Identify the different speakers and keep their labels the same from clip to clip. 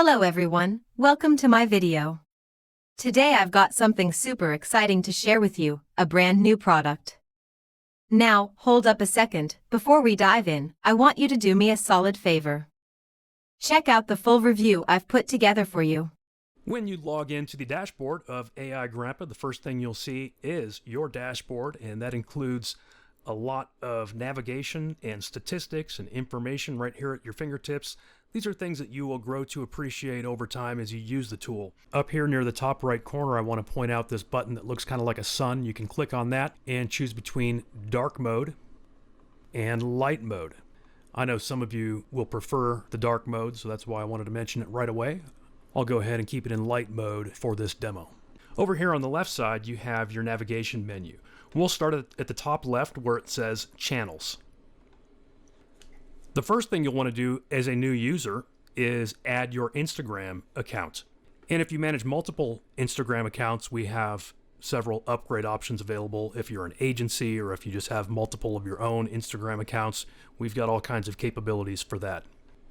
Speaker 1: Hello everyone, welcome to my video. Today I've got something super exciting to share with you, a brand new product. Now, hold up a second, before we dive in, I want you to do me a solid favor. Check out the full review I've put together for you.
Speaker 2: When you log into the dashboard of AIGrampa, the first thing you'll see is your dashboard, and that includes a lot of navigation and statistics and information right here at your fingertips. These are things that you will grow to appreciate over time as you use the tool. Up here near the top right corner, I want to point out this button that looks kind of like a sun. You can click on that and choose between dark mode and light mode. I know some of you will prefer the dark mode, so that's why I wanted to mention it right away. I'll go ahead and keep it in light mode for this demo. Over here on the left side, you have your navigation menu. We'll start at the top left where it says Channels. The first thing you'll want to do as a new user is add your Instagram account. And if you manage multiple Instagram accounts, we have several upgrade options available. If you're an agency or if you just have multiple of your own Instagram accounts, we've got all kinds of capabilities for that.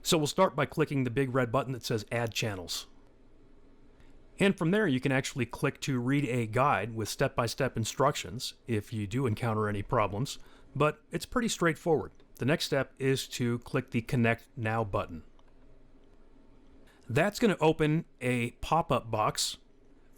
Speaker 2: So we'll start by clicking the big red button that says Add Channels. And from there, you can actually click to read a guide with step-by-step instructions if you do encounter any problems, but it's pretty straightforward. The next step is to click the Connect Now button. That's going to open a pop-up box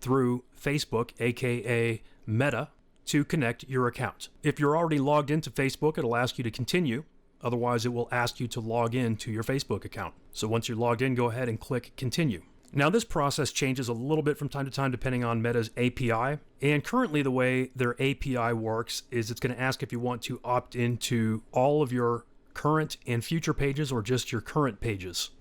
Speaker 2: through Facebook, aka Meta, to connect your account. If you're already logged into Facebook, it'll ask you to continue. Otherwise, it will ask you to log in to your Facebook account. So once you're logged in, go ahead and click Continue. Now this process changes a little bit from time to time depending on Meta's API. And currently the way their API works is it's going to ask if you want to opt into all of your current and future pages or just your current pages.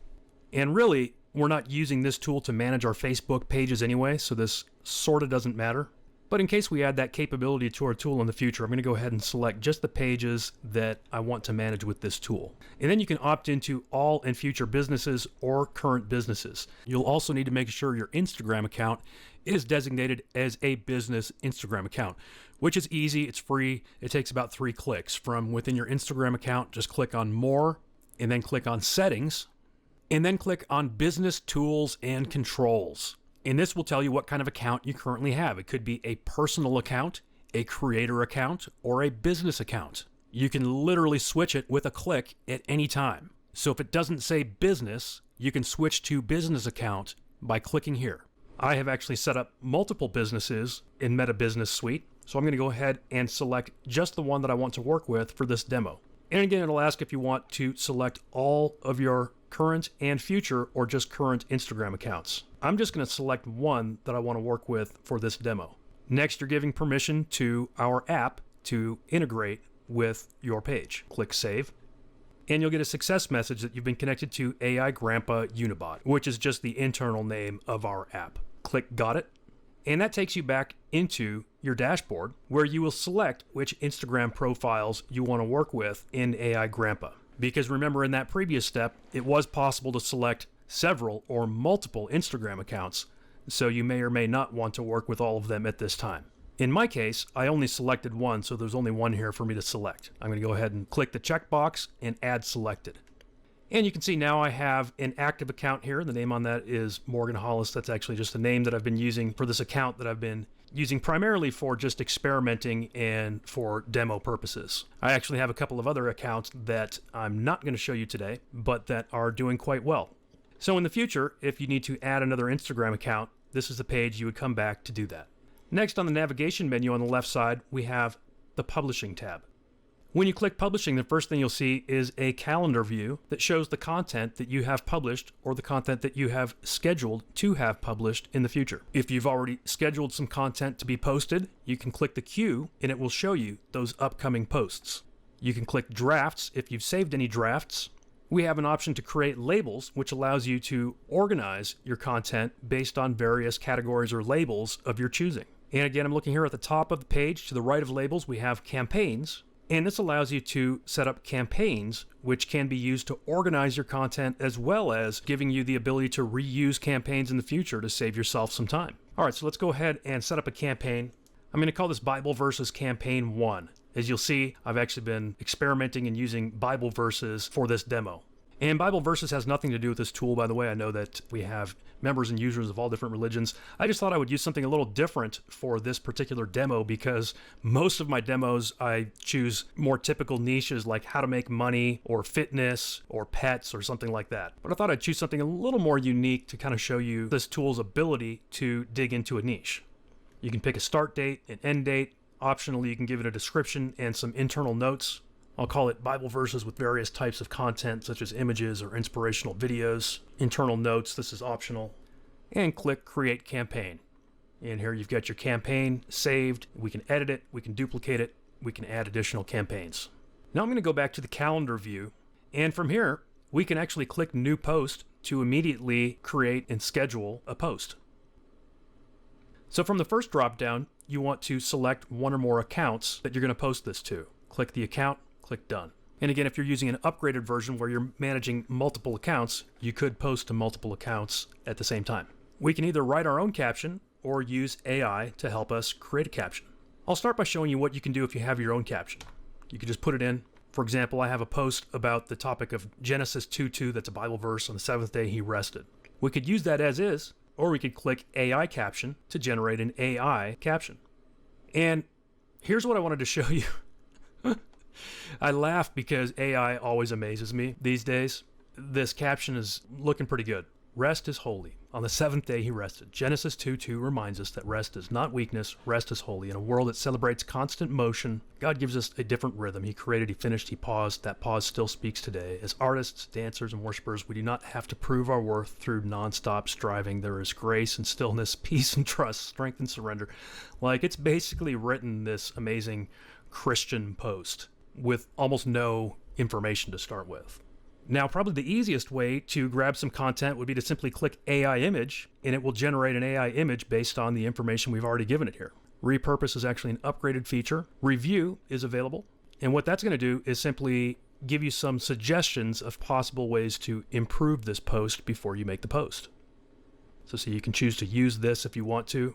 Speaker 2: And really, we're not using this tool to manage our Facebook pages anyway, so this sort of doesn't matter. But in case we add that capability to our tool in the future, I'm going to go ahead and select just the pages that I want to manage with this tool. And then you can opt into all and future businesses or current businesses. You'll also need to make sure your Instagram account is designated as a business Instagram account, which is easy, it's free, it takes about 3 clicks. From within your Instagram account, just click on More, and then click on Settings, and then click on Business Tools and Controls. And this will tell you what kind of account you currently have. It could be a personal account, a creator account, or a business account. You can literally switch it with a click at any time. So if it doesn't say business, you can switch to business account by clicking here. I have actually set up multiple businesses in Meta Business Suite, so I'm going to go ahead and select just the one that I want to work with for this demo. And again, it'll ask if you want to select all of your current and future or just current Instagram accounts. I'm just going to select one that I want to work with for this demo. Next, you're giving permission to our app to integrate with your page. Click Save, and you'll get a success message that you've been connected to AIGrampa Unibot, which is just the internal name of our app. Click Got It, and that takes you back into your dashboard where you will select which Instagram profiles you want to work with in AIGrampa. Because remember, in that previous step, it was possible to select several or multiple Instagram accounts, so you may or may not want to work with all of them at this time. In my case, I only selected one, so there's only one here for me to select. I'm going to go ahead and click the checkbox and Add Selected. And you can see now I have an active account here. The name on that is Morgan Hollis. That's actually just the name that I've been using for this account that I've been using primarily for just experimenting and for demo purposes. I actually have a couple of other accounts that I'm not going to show you today, but that are doing quite well. So in the future, if you need to add another Instagram account, this is the page you would come back to do that. Next, on the navigation menu on the left side, we have the Publishing tab. When you click Publishing, the first thing you'll see is a calendar view that shows the content that you have published or the content that you have scheduled to have published in the future. If you've already scheduled some content to be posted, you can click the queue and it will show you those upcoming posts. You can click Drafts if you've saved any drafts. We have an option to create labels, which allows you to organize your content based on various categories or labels of your choosing. And again, I'm looking here at the top of the page. To the right of labels, we have campaigns. And this allows you to set up campaigns, which can be used to organize your content as well as giving you the ability to reuse campaigns in the future to save yourself some time. All right, so let's go ahead and set up a campaign. I'm going to call this Bible Verses Campaign 1. As you'll see, I've actually been experimenting and using Bible verses for this demo. And Bible verses has nothing to do with this tool, by the way. I know that we have members and users of all different religions. I just thought I would use something a little different for this particular demo because most of my demos, I choose more typical niches like how to make money or fitness or pets or something like that. But I thought I'd choose something a little more unique to kind of show you this tool's ability to dig into a niche. You can pick a start date, an end date. Optionally, you can give it a description and some internal notes. I'll call it Bible verses with various types of content, such as images or inspirational videos. Internal notes, this is optional. And click Create Campaign. And here you've got your campaign saved. We can edit it, we can duplicate it, we can add additional campaigns. Now I'm going to go back to the calendar view. And from here, we can actually click New Post to immediately create and schedule a post. So from the first drop-down, you want to select one or more accounts that you're going to post this to. Click the account, click Done. And again, if you're using an upgraded version where you're managing multiple accounts, you could post to multiple accounts at the same time. We can either write our own caption or use AI to help us create a caption. I'll start by showing you what you can do if you have your own caption. You can just put it in. For example, I have a post about the topic of Genesis 2:2, that's a Bible verse, on the seventh day he rested. We could use that as is, or we could click AI caption to generate an AI caption. And here's what I wanted to show you. I laugh because AI always amazes me these days. This caption is looking pretty good. Rest is holy. On the seventh day he rested. Genesis 2:2 reminds us that rest is not weakness, rest is holy. In a world that celebrates constant motion, God gives us a different rhythm. He created, he finished, he paused. That pause still speaks today. As artists, dancers, and worshipers, we do not have to prove our worth through nonstop striving. There is grace and stillness, peace and trust, strength and surrender. Like, it's basically written this amazing Christian post with almost no information to start with. Now, probably the easiest way to grab some content would be to simply click AI image, and it will generate an AI image based on the information we've already given it here. Repurpose is actually an upgraded feature. Review is available. And what that's going to do is simply give you some suggestions of possible ways to improve this post before you make the post. So you can choose to use this if you want to.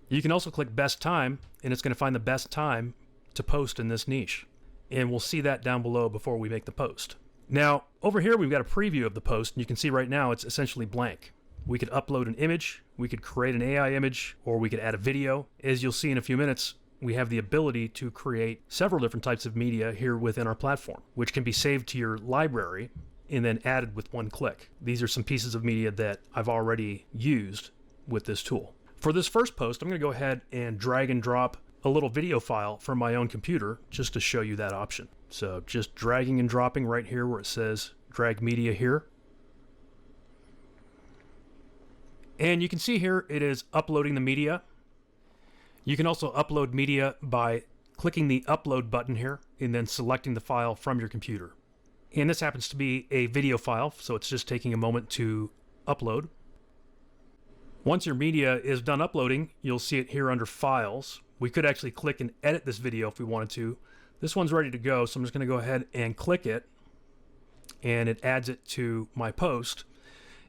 Speaker 2: You can also click best time, and it's going to find the best time to post in this niche. And we'll see that down below before we make the post. Now, over here we've got a preview of the post, and you can see right now it's essentially blank. We could upload an image, we could create an AI image, or we could add a video. As you'll see in a few minutes, we have the ability to create several different types of media here within our platform, which can be saved to your library and then added with one click. These are some pieces of media that I've already used with this tool. For this first post, I'm going to go ahead and drag and drop a little video file from my own computer just to show you that option. So just dragging and dropping right here where it says drag media here. And you can see here it is uploading the media. You can also upload media by clicking the upload button here and then selecting the file from your computer. And this happens to be a video file, so it's just taking a moment to upload. Once your media is done uploading, you'll see it here under Files. We could actually click and edit this video if we wanted to. This one's ready to go, so I'm just going to go ahead and click it, and it adds it to my post.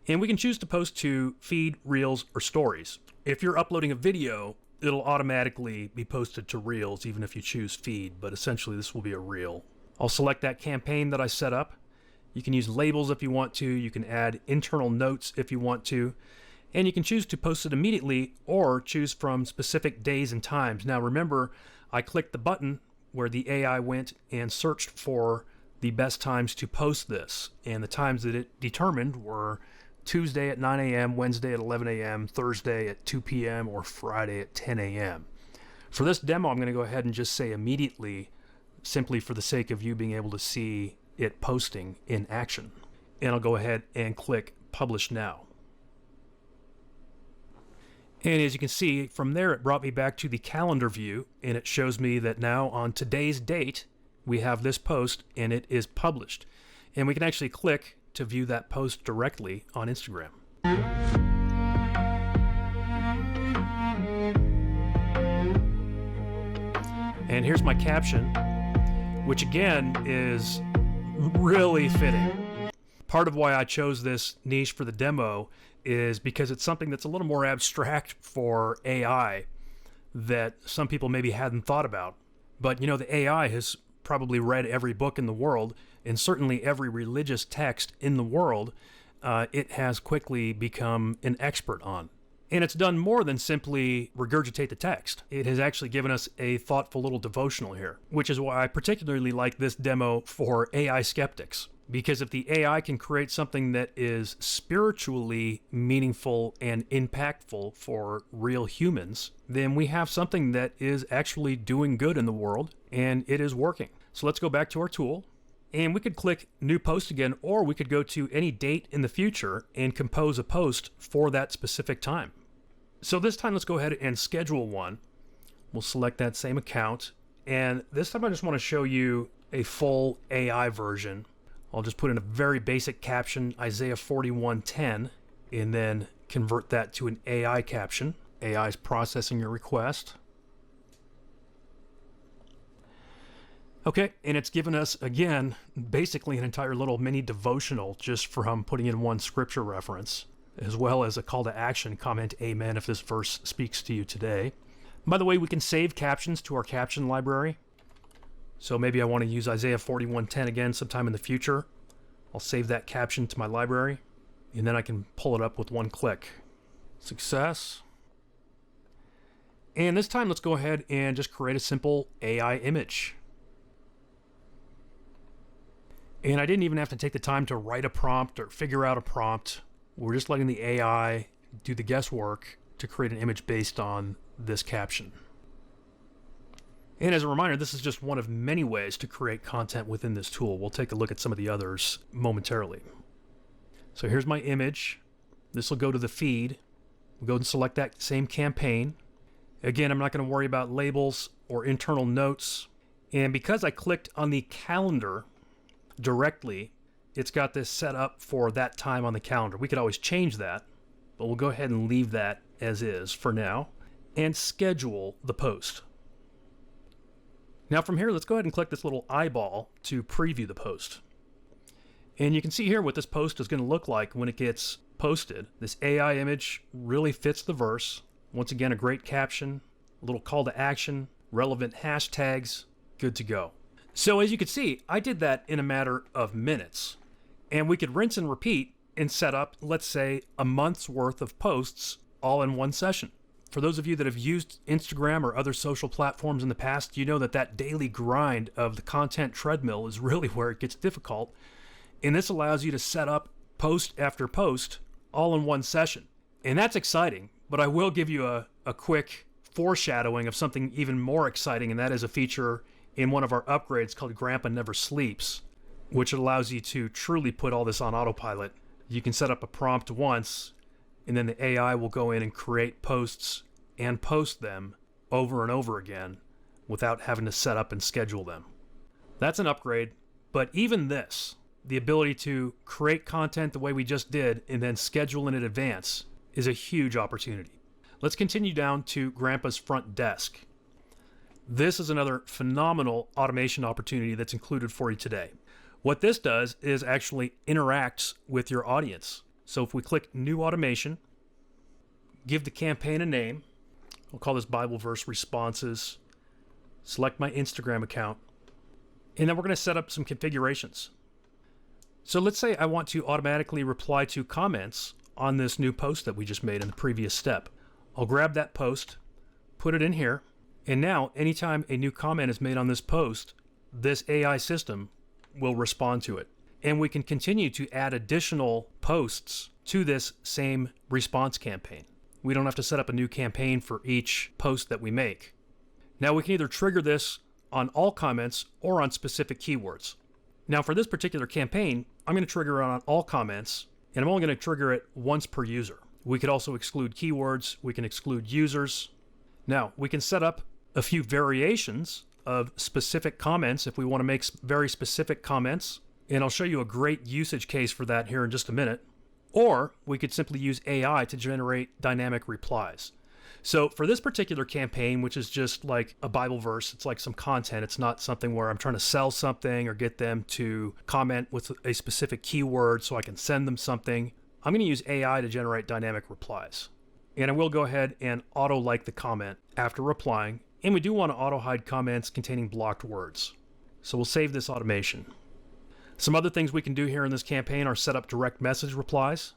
Speaker 2: And we can choose to post to feed, reels, or stories. If you're uploading a video, it'll automatically be posted to reels, even if you choose feed, but essentially this will be a reel. I'll select that campaign that I set up. You can use labels if you want to. You can add internal notes if you want to. And you can choose to post it immediately or choose from specific days and times. Now remember, I clicked the button where the AI went and searched for the best times to post this. And the times that it determined were Tuesday at 9 a.m., Wednesday at 11 a.m., Thursday at 2 p.m., or Friday at 10 a.m. For this demo, I'm going to go ahead and just say immediately, simply for the sake of you being able to see it posting in action. And I'll go ahead and click Publish Now. And as you can see, from there it brought me back to the calendar view, and it shows me that now on today's date, we have this post and it is published. And we can actually click to view that post directly on Instagram. And here's my caption, which again is really fitting. Part of why I chose this niche for the demo is because it's something that's a little more abstract for AI that some people maybe hadn't thought about. But you know, the AI has probably read every book in the world, and certainly every religious text in the world, it has quickly become an expert on. And it's done more than simply regurgitate the text. It has actually given us a thoughtful little devotional here, which is why I particularly like this demo for AI skeptics. Because if the AI can create something that is spiritually meaningful and impactful for real humans, then we have something that is actually doing good in the world, and it is working. So let's go back to our tool, and we could click New Post again, or we could go to any date in the future and compose a post for that specific time. So this time, let's go ahead and schedule one. We'll select that same account, and this time I just want to show you a full AI version. I'll just put in a very basic caption, Isaiah 41:10, and then convert that to an AI caption. AI is processing your request. Okay, and it's given us, again, basically an entire little mini devotional just from putting in one scripture reference, as well as a call to action, comment amen if this verse speaks to you today. By the way, we can save captions to our caption library. So maybe I want to use Isaiah 41:10 again sometime in the future. I'll save that caption to my library, and then I can pull it up with one click. Success. And this time, let's go ahead and just create a simple AI image. And I didn't even have to take the time to write a prompt or figure out a prompt. We're just letting the AI do the guesswork to create an image based on this caption. And as a reminder, this is just one of many ways to create content within this tool. We'll take a look at some of the others momentarily. So here's my image. This will go to the feed. We'll go and select that same campaign. Again, I'm not going to worry about labels or internal notes. And because I clicked on the calendar directly, it's got this set up for that time on the calendar. We could always change that, but we'll go ahead and leave that as is for now and schedule the post. Now from here, let's go ahead and click this little eyeball to preview the post. And you can see here what this post is going to look like when it gets posted. This AI image really fits the verse. Once again, a great caption, a little call to action, relevant hashtags, good to go. So as you can see, I did that in a matter of minutes. And we could rinse and repeat and set up, let's say, a month's worth of posts all in one session. For those of you that have used Instagram or other social platforms in the past, you know that that daily grind of the content treadmill is really where it gets difficult. And this allows you to set up post after post all in one session. And that's exciting, but I will give you a quick foreshadowing of something even more exciting, and that is a feature in one of our upgrades called Grampa Never Sleeps, which allows you to truly put all this on autopilot. You can set up a prompt once, and then the AI will go in and create posts and post them over and over again without having to set up and schedule them. That's an upgrade, but even this, the ability to create content the way we just did and then schedule in advance, is a huge opportunity. Let's continue down to Grampa's front desk. This is another phenomenal automation opportunity that's included for you today. What this does is actually interacts with your audience. So if we click New Automation, give the campaign a name, I'll call this Bible Verse Responses, select my Instagram account, and then we're going to set up some configurations. So let's say I want to automatically reply to comments on this new post that we just made in the previous step. I'll grab that post, put it in here, and now anytime a new comment is made on this post, this AI system will respond to it. And we can continue to add additional posts to this same response campaign. We don't have to set up a new campaign for each post that we make. Now we can either trigger this on all comments or on specific keywords. Now for this particular campaign, I'm going to trigger it on all comments, and I'm only going to trigger it once per user. We could also exclude keywords. We can exclude users. Now we can set up a few variations of specific comments if we want to make very specific comments. And I'll show you a great usage case for that here in just a minute. Or we could simply use AI to generate dynamic replies. So for this particular campaign, which is just like a Bible verse, it's like some content. It's not something where I'm trying to sell something or get them to comment with a specific keyword so I can send them something. I'm going to use AI to generate dynamic replies. And I will go ahead and auto-like the comment after replying. And we do want to auto-hide comments containing blocked words. So we'll save this automation. Some other things we can do here in this campaign are set up direct message replies,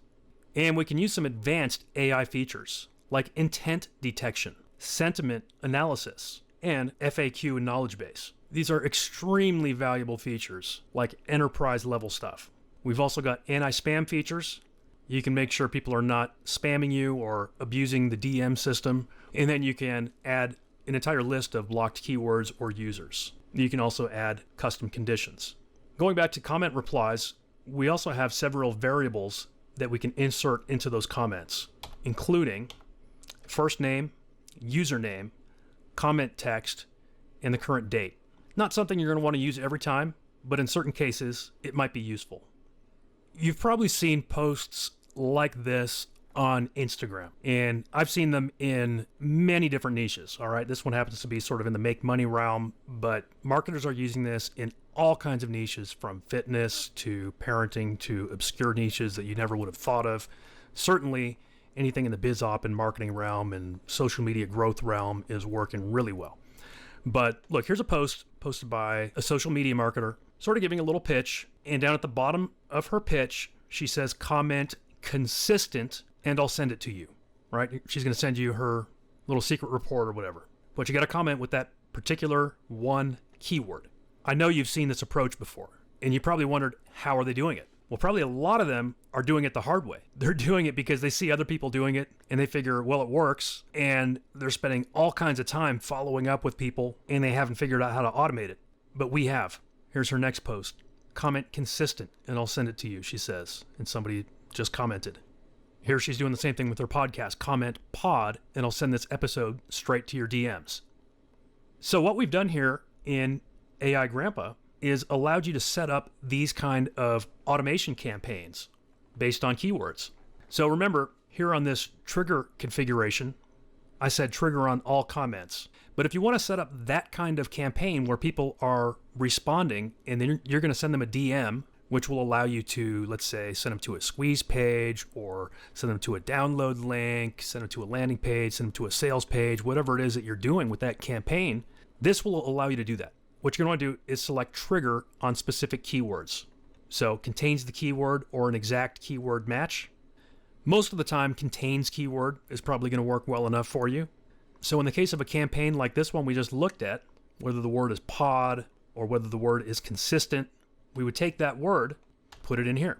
Speaker 2: and we can use some advanced AI features like intent detection, sentiment analysis, and FAQ and knowledge base. These are extremely valuable features, like enterprise level stuff. We've also got anti-spam features. You can make sure people are not spamming you or abusing the DM system, and then you can add an entire list of blocked keywords or users. You can also add custom conditions. Going back to comment replies, we also have several variables that we can insert into those comments, including first name, username, comment text, and the current date. Not something you're going to want to use every time, but in certain cases, it might be useful. You've probably seen posts like this on Instagram, and I've seen them in many different niches. All right, this one happens to be sort of in the make money realm, but marketers are using this in all kinds of niches, from fitness to parenting to obscure niches that you never would have thought of. Certainly anything in the biz op and marketing realm and social media growth realm is working really well. But look, here's a post posted by a social media marketer, sort of giving a little pitch, and down at the bottom of her pitch, she says, comment consistent and I'll send it to you, right? She's going to send you her little secret report or whatever. But you got to comment with that particular one keyword. I know you've seen this approach before, and you probably wondered, how are they doing it? Well, probably a lot of them are doing it the hard way. They're doing it because they see other people doing it, and they figure, well, it works, and they're spending all kinds of time following up with people, and they haven't figured out how to automate it. But we have. Here's her next post. Comment consistent, and I'll send it to you, she says. And somebody just commented. Here she's doing the same thing with her podcast. Comment pod, and I'll send this episode straight to your DMs. So what we've done here in AIGrampa is allowed you to set up these kind of automation campaigns based on keywords. So remember, here on this trigger configuration, I said trigger on all comments. But if you want to set up that kind of campaign where people are responding and then you're going to send them a DM, which will allow you to, let's say, send them to a squeeze page or send them to a download link, send them to a landing page, send them to a sales page, whatever it is that you're doing with that campaign, this will allow you to do that. What you're going to want to do is select trigger on specific keywords. So contains the keyword or an exact keyword match. Most of the time, contains keyword is probably going to work well enough for you. So in the case of a campaign like this one we just looked at, whether the word is pod or whether the word is consistent, we would take that word, put it in here.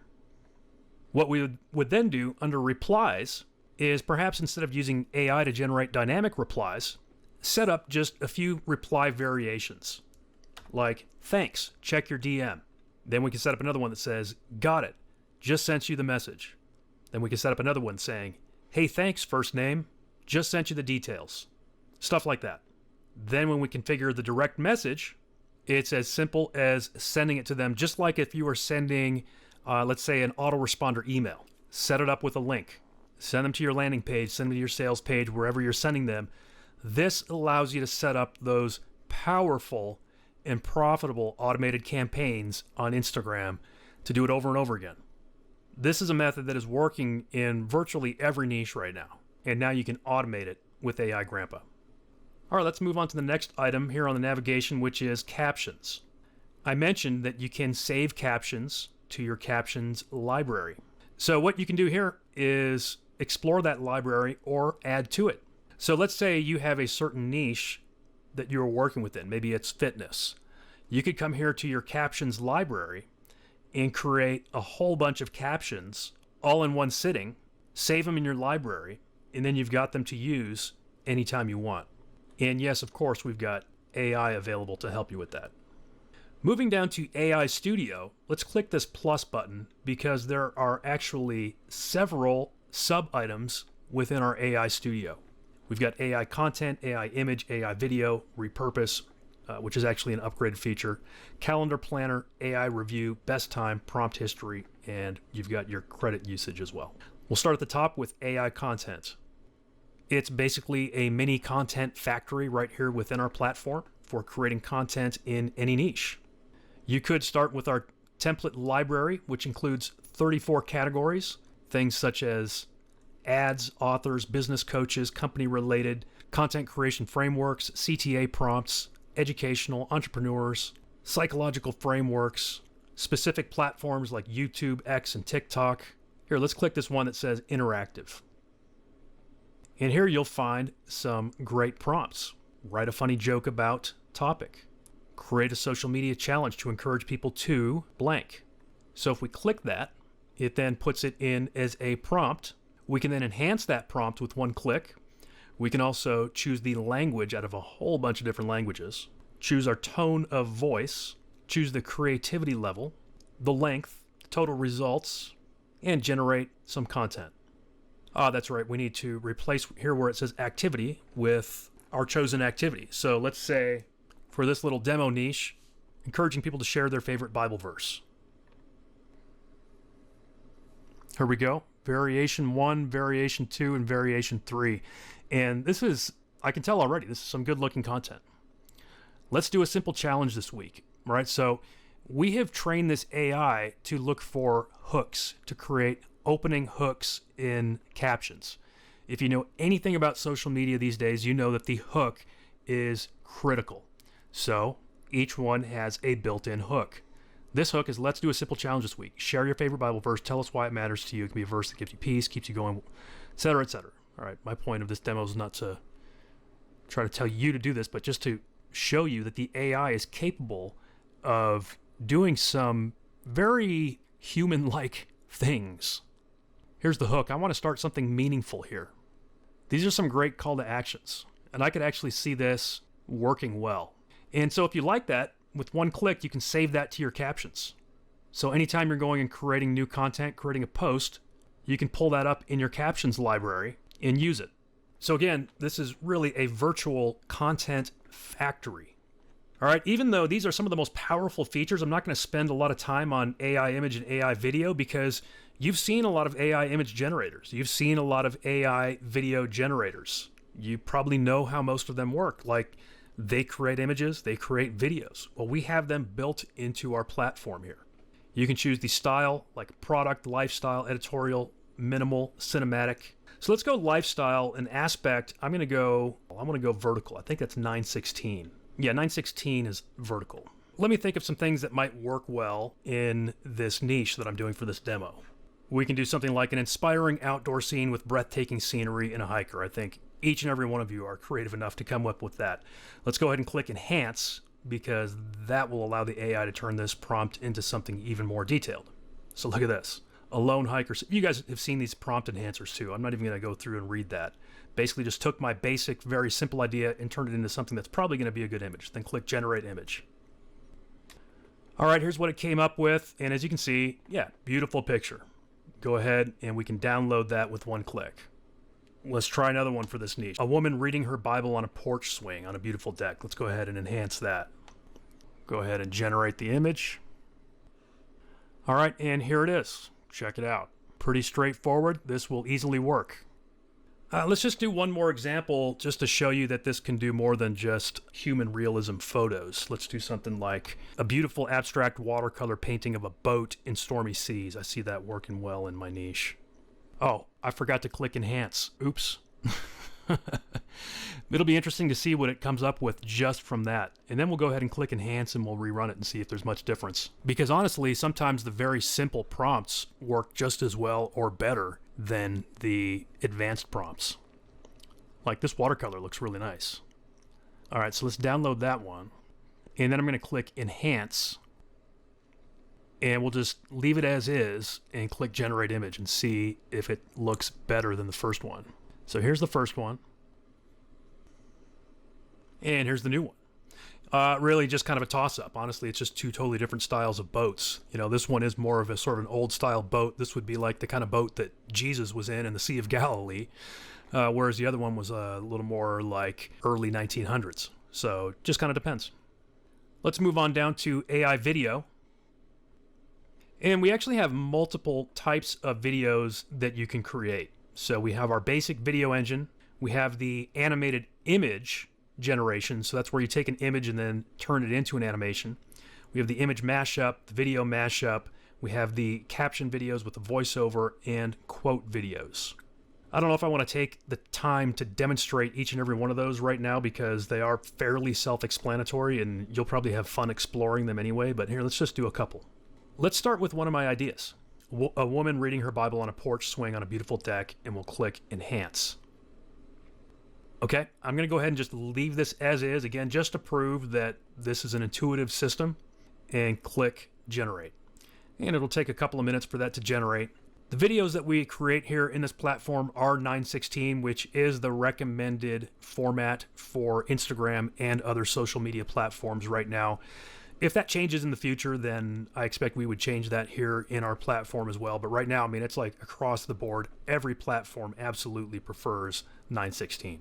Speaker 2: What we would then do under replies is, perhaps instead of using AI to generate dynamic replies, set up just a few reply variations. Like, thanks, check your DM. Then we can set up another one that says, got it, just sent you the message. Then we can set up another one saying, hey, thanks, first name, just sent you the details. Stuff like that. Then when we configure the direct message, it's as simple as sending it to them, just like if you were sending, let's say, an autoresponder email. Set it up with a link. Send them to your landing page, send them to your sales page, wherever you're sending them. This allows you to set up those powerful and profitable automated campaigns on Instagram to do it over and over again. This is a method that is working in virtually every niche right now, and now you can automate it with AIGrampa. All right, let's move on to the next item here on the navigation, which is captions. I mentioned that you can save captions to your captions library. So what you can do here is explore that library or add to it. So let's say you have a certain niche that you're working within. Maybe it's fitness. You could come here to your captions library and create a whole bunch of captions all in one sitting, save them in your library, and then you've got them to use anytime you want. And yes, of course, we've got AI available to help you with that. Moving down to AI Studio, let's click this plus button because there are actually several sub-items within our AI Studio. We've got AI content, AI image, AI video, repurpose, which is actually an upgraded feature, calendar planner, AI review, best time, prompt history, and you've got your credit usage as well. We'll start at the top with AI content. It's basically a mini content factory right here within our platform for creating content in any niche. You could start with our template library, which includes 34 categories, things such as ads, authors, business coaches, company-related, content creation frameworks, CTA prompts, educational, entrepreneurs, psychological frameworks, specific platforms like YouTube, X, and TikTok. Here, let's click this one that says interactive. And here you'll find some great prompts. Write a funny joke about topic. Create a social media challenge to encourage people to blank. So if we click that, it then puts it in as a prompt. We can then enhance that prompt with one click. We can also choose the language out of a whole bunch of different languages. Choose our tone of voice. Choose the creativity level, the length, total results, and generate some content. That's right. We need to replace here where it says activity with our chosen activity. So let's say for this little demo niche, encouraging people to share their favorite Bible verse. Here we go. Variation 1, variation 2, and variation 3. And this is, I can tell already, this is some good looking content. Let's do a simple challenge this week, right? So we have trained this AI to look for hooks, to create opening hooks in captions. If you know anything about social media these days, you know that the hook is critical. So each one has a built-in hook. This hook is, let's do a simple challenge this week. Share your favorite Bible verse. Tell us why it matters to you. It can be a verse that gives you peace, keeps you going, etc., etc. All right, my point of this demo is not to try to tell you to do this, but just to show you that the AI is capable of doing some very human-like things. Here's the hook. I want to start something meaningful here. These are some great call to actions, and I could actually see this working well. And so if you like that, with one click, you can save that to your captions. So anytime you're going and creating new content, creating a post, you can pull that up in your captions library and use it. So again, this is really a virtual content factory. All right, even though these are some of the most powerful features, I'm not going to spend a lot of time on AI image and AI video because you've seen a lot of AI image generators. You've seen a lot of AI video generators. You probably know how most of them work. Like, they create images, they create videos. Well, we have them built into our platform here. You can choose the style, like product, lifestyle, editorial, minimal, cinematic. So let's go lifestyle and aspect. I want to go vertical. I think that's 916. Yeah, 916 is vertical. Let me think of some things that might work well in this niche that I'm doing for this demo. We can do something like an inspiring outdoor scene with breathtaking scenery and a hiker. I think each and every one of you are creative enough to come up with that. Let's go ahead and click Enhance because that will allow the AI to turn this prompt into something even more detailed. So look at this. A lone hiker. You guys have seen these prompt enhancers too. I'm not even going to go through and read that. Basically just took my basic, very simple idea and turned it into something that's probably going to be a good image. Then click Generate Image. All right, here's what it came up with. And as you can see, yeah, beautiful picture. Go ahead and we can download that with one click. Let's try another one for this niche. A woman reading her Bible on a porch swing on a beautiful deck. Let's go ahead and enhance that. Go ahead and generate the image. All right, and here it is. Check it out. Pretty straightforward. This will easily work. Let's just do one more example just to show you that this can do more than just human realism photos. Let's do something like a beautiful abstract watercolor painting of a boat in stormy seas. I see that working well in my niche. Oh, I forgot to click Enhance. Oops. It'll be interesting to see what it comes up with just from that. And then we'll go ahead and click Enhance and we'll rerun it and see if there's much difference. Because honestly, sometimes the very simple prompts work just as well or better than the advanced prompts. Like this watercolor looks really nice. All right, so let's download that one. And then I'm going to click Enhance. And we'll just leave it as is and click Generate Image and see if it looks better than the first one. So here's the first one. And here's the new one. Really just kind of a toss-up. Honestly, it's just two totally different styles of boats. You know, this one is more of a sort of an old-style boat. This would be like the kind of boat that Jesus was in the Sea of Galilee, whereas the other one was a little more like early 1900s. So just kind of depends. Let's move on down to AI video. And we actually have multiple types of videos that you can create. So we have our basic video engine. We have the animated image generation. So that's where you take an image and then turn it into an animation. We have the image mashup, the video mashup. We have the caption videos with the voiceover and quote videos. I don't know if I want to take the time to demonstrate each and every one of those right now because they are fairly self-explanatory and you'll probably have fun exploring them anyway, but here, let's just do a couple. Let's start with one of my ideas. A woman reading her Bible on a porch swing on a beautiful deck, and we'll click Enhance. Okay, I'm going to go ahead and just leave this as is, again, just to prove that this is an intuitive system, and click Generate. And it'll take a couple of minutes for that to generate. The videos that we create here in this platform are 9:16, which is the recommended format for Instagram and other social media platforms right now. If that changes in the future, then I expect we would change that here in our platform as well. But right now, I mean, it's like across the board, every platform absolutely prefers 9:16.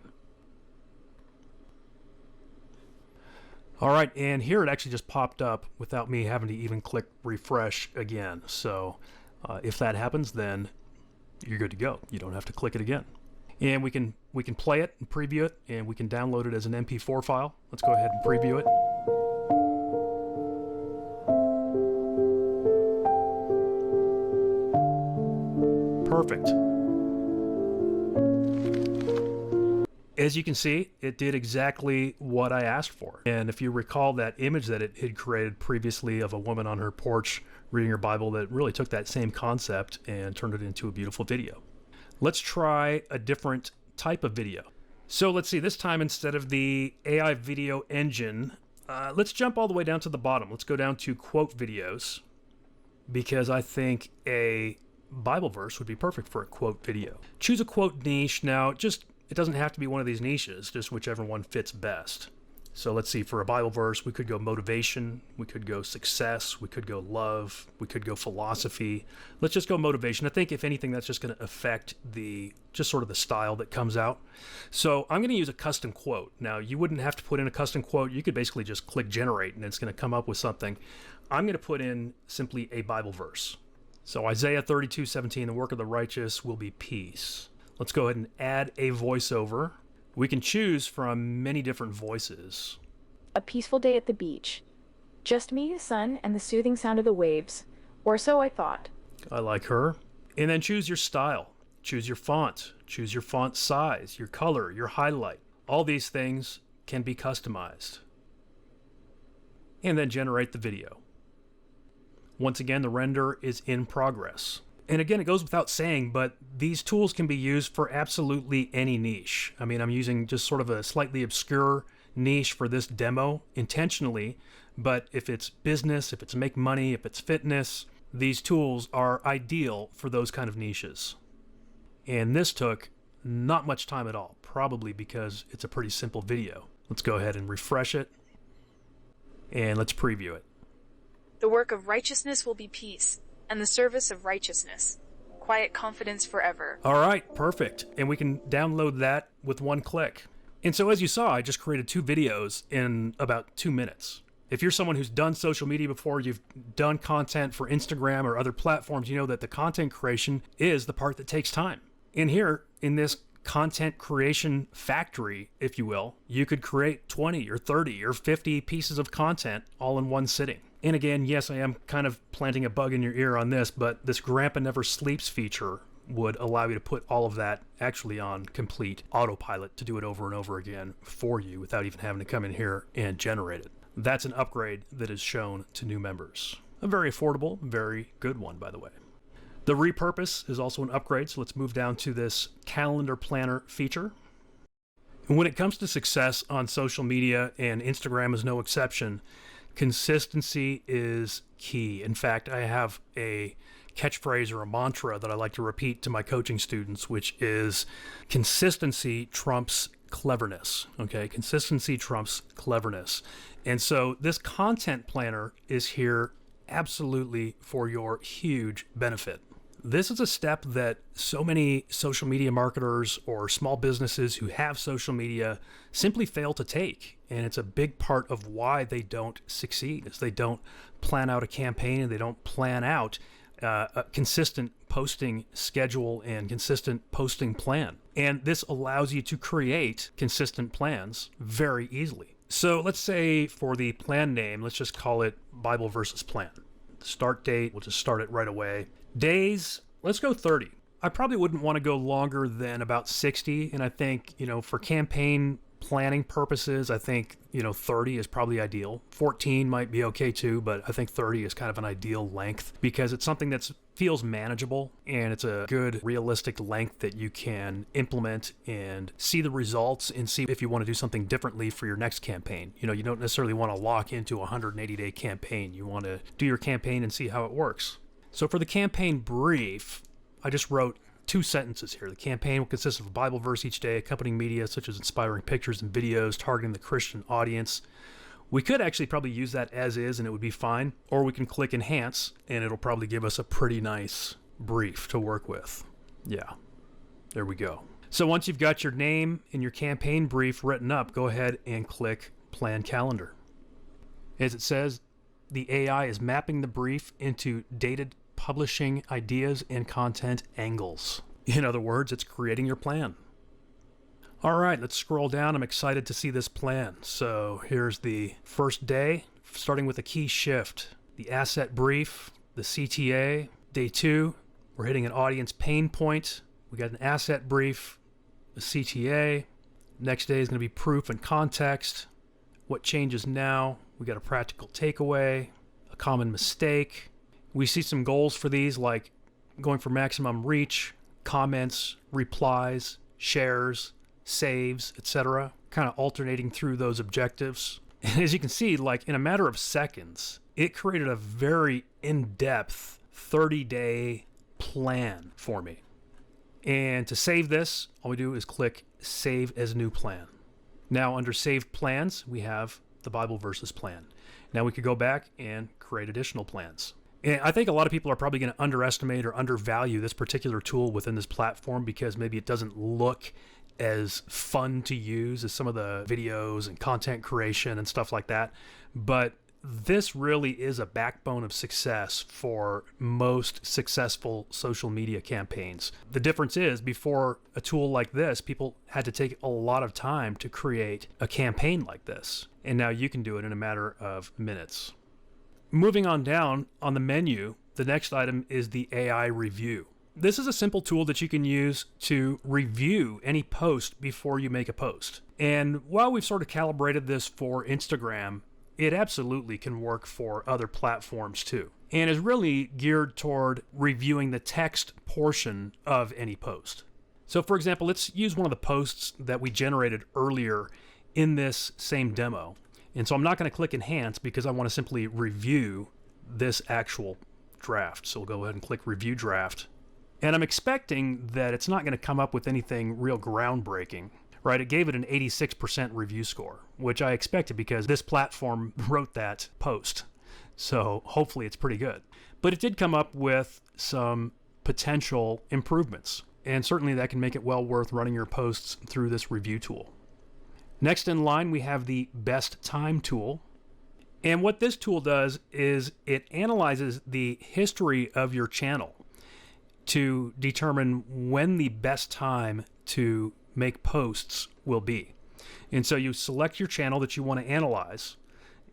Speaker 2: All right, and here it actually just popped up without me having to even click refresh again. So if that happens, then you're good to go. You don't have to click it again. And we can play it and preview it, and we can download it as an MP4 file. Let's go ahead and preview it. Perfect. As you can see, it did exactly what I asked for. And if you recall that image that it had created previously of a woman on her porch reading her Bible, that really took that same concept and turned it into a beautiful video. Let's try a different type of video. So let's see, this time instead of the AI video engine, let's jump all the way down to the bottom. Let's go down to quote videos, because I think a Bible verse would be perfect for a quote video. Choose a quote niche. Now, it doesn't have to be one of these niches, just whichever one fits best. So let's see, for a Bible verse, we could go motivation, we could go success, we could go love, we could go philosophy. Let's just go motivation. I think if anything, that's just going to affect just sort of the style that comes out. So I'm going to use a custom quote. Now, you wouldn't have to put in a custom quote. You could basically just click generate and it's going to come up with something. I'm going to put in simply a Bible verse. So Isaiah 32:17, the work of the righteous will be peace. Let's go ahead and add a voiceover. We can choose from many different voices.
Speaker 3: A peaceful day at the beach. Just me, the sun, and the soothing sound of the waves. Or so I thought.
Speaker 2: I like her. And then choose your style. Choose your font. Choose your font size, your color, your highlight. All these things can be customized. And then generate the video. Once again, the render is in progress. And again, it goes without saying, but these tools can be used for absolutely any niche. I mean, I'm using just sort of a slightly obscure niche for this demo intentionally, but if it's business, if it's make money, if it's fitness, these tools are ideal for those kind of niches. And this took not much time at all, probably because it's a pretty simple video. Let's go ahead and refresh it, and let's preview it.
Speaker 4: The work of righteousness will be peace, and the service of righteousness, quiet confidence forever.
Speaker 2: All right, perfect. And we can download that with one click. And so as you saw, I just created 2 videos in about 2 minutes. If you're someone who's done social media before, you've done content for Instagram or other platforms, you know that the content creation is the part that takes time. And here, in this content creation factory, if you will, you could create 20 or 30 or 50 pieces of content all in one sitting. And again, yes, I am kind of planting a bug in your ear on this, but this Grampa Never Sleeps feature would allow you to put all of that actually on complete autopilot to do it over and over again for you without even having to come in here and generate it. That's an upgrade that is shown to new members. A very affordable, very good one, by the way. The repurpose is also an upgrade, so let's move down to this calendar planner feature. And when it comes to success on social media, and Instagram is no exception, consistency is key. In fact, I have a catchphrase or a mantra that I like to repeat to my coaching students, which is consistency trumps cleverness. Okay, consistency trumps cleverness. And so this content planner is here absolutely for your huge benefit. This is a step that so many social media marketers or small businesses who have social media simply fail to take. And it's a big part of why they don't succeed, is they don't plan out a campaign and they don't plan out a consistent posting schedule and consistent posting plan. And this allows you to create consistent plans very easily. So let's say for the plan name, let's just call it Bible versus Plan. Start date, we'll just start it right away. Days, let's go 30. I probably wouldn't want to go longer than about 60. And I think, for campaign planning purposes, I think, 30 is probably ideal. 14 might be okay too, but I think 30 is kind of an ideal length because it's something that feels manageable and it's a good realistic length that you can implement and see the results and see if you want to do something differently for your next campaign. You don't necessarily want to lock into a 180-day campaign. You want to do your campaign and see how it works. So for the campaign brief, I just wrote 2 sentences here. The campaign will consist of a Bible verse each day, accompanying media such as inspiring pictures and videos targeting the Christian audience. We could actually probably use that as is and it would be fine, or we can click enhance and it'll probably give us a pretty nice brief to work with. Yeah, there we go. So once you've got your name and your campaign brief written up, go ahead and click Plan Calendar. As it says, the AI is mapping the brief into dated publishing ideas and content angles. In other words, it's creating your plan. All right, let's scroll down. I'm excited to see this plan. So here's the first day, starting with a key shift, the asset brief, the CTA. Day 2, we're hitting an audience pain point. We got an asset brief, a CTA. Next day is going to be proof and context. What changes now? We got a practical takeaway, a common mistake. We see some goals for these like going for maximum reach, comments, replies, shares, saves, etc. Kind of alternating through those objectives. And as you can see, like in a matter of seconds, it created a very in-depth 30-day plan for me. And to save this, all we do is click Save as New Plan. Now under Saved Plans, we have the Bible Verses plan. Now we could go back and create additional plans. And I think a lot of people are probably going to underestimate or undervalue this particular tool within this platform because maybe it doesn't look as fun to use as some of the videos and content creation and stuff like that. But this really is a backbone of success for most successful social media campaigns. The difference is before a tool like this, people had to take a lot of time to create a campaign like this. And now you can do it in a matter of minutes. Moving on down on the menu, the next item is the AI review. This is a simple tool that you can use to review any post before you make a post. And while we've sort of calibrated this for Instagram, it absolutely can work for other platforms too. And is really geared toward reviewing the text portion of any post. So for example, let's use one of the posts that we generated earlier in this same demo. And so I'm not going to click Enhance because I want to simply review this actual draft. So we'll go ahead and click Review Draft. And I'm expecting that it's not going to come up with anything real groundbreaking, right? It gave it an 86% review score, which I expected because this platform wrote that post. So hopefully it's pretty good. But it did come up with some potential improvements. And certainly that can make it well worth running your posts through this review tool. Next in line, we have the Best Time tool. And what this tool does is it analyzes the history of your channel to determine when the best time to make posts will be. And so you select your channel that you want to analyze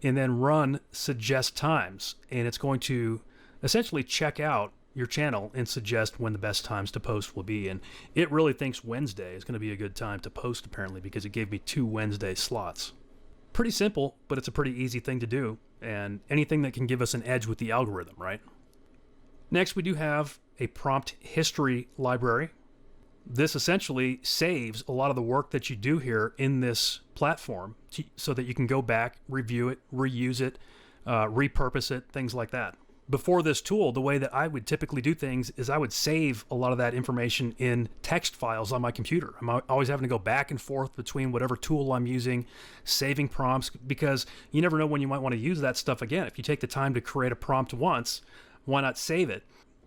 Speaker 2: and then run Suggest Times. And it's going to essentially check out your channel and suggest when the best times to post will be. And it really thinks Wednesday is going to be a good time to post apparently because it gave me 2 Wednesday slots. Pretty simple, but it's a pretty easy thing to do. And anything that can give us an edge with the algorithm, right? Next, we do have a prompt history library. This essentially saves a lot of the work that you do here in this platform so that you can go back, review it, reuse it, repurpose it, things like that. Before this tool, the way that I would typically do things is I would save a lot of that information in text files on my computer. I'm always having to go back and forth between whatever tool I'm using, saving prompts, because you never know when you might want to use that stuff again. If you take the time to create a prompt once, why not save it?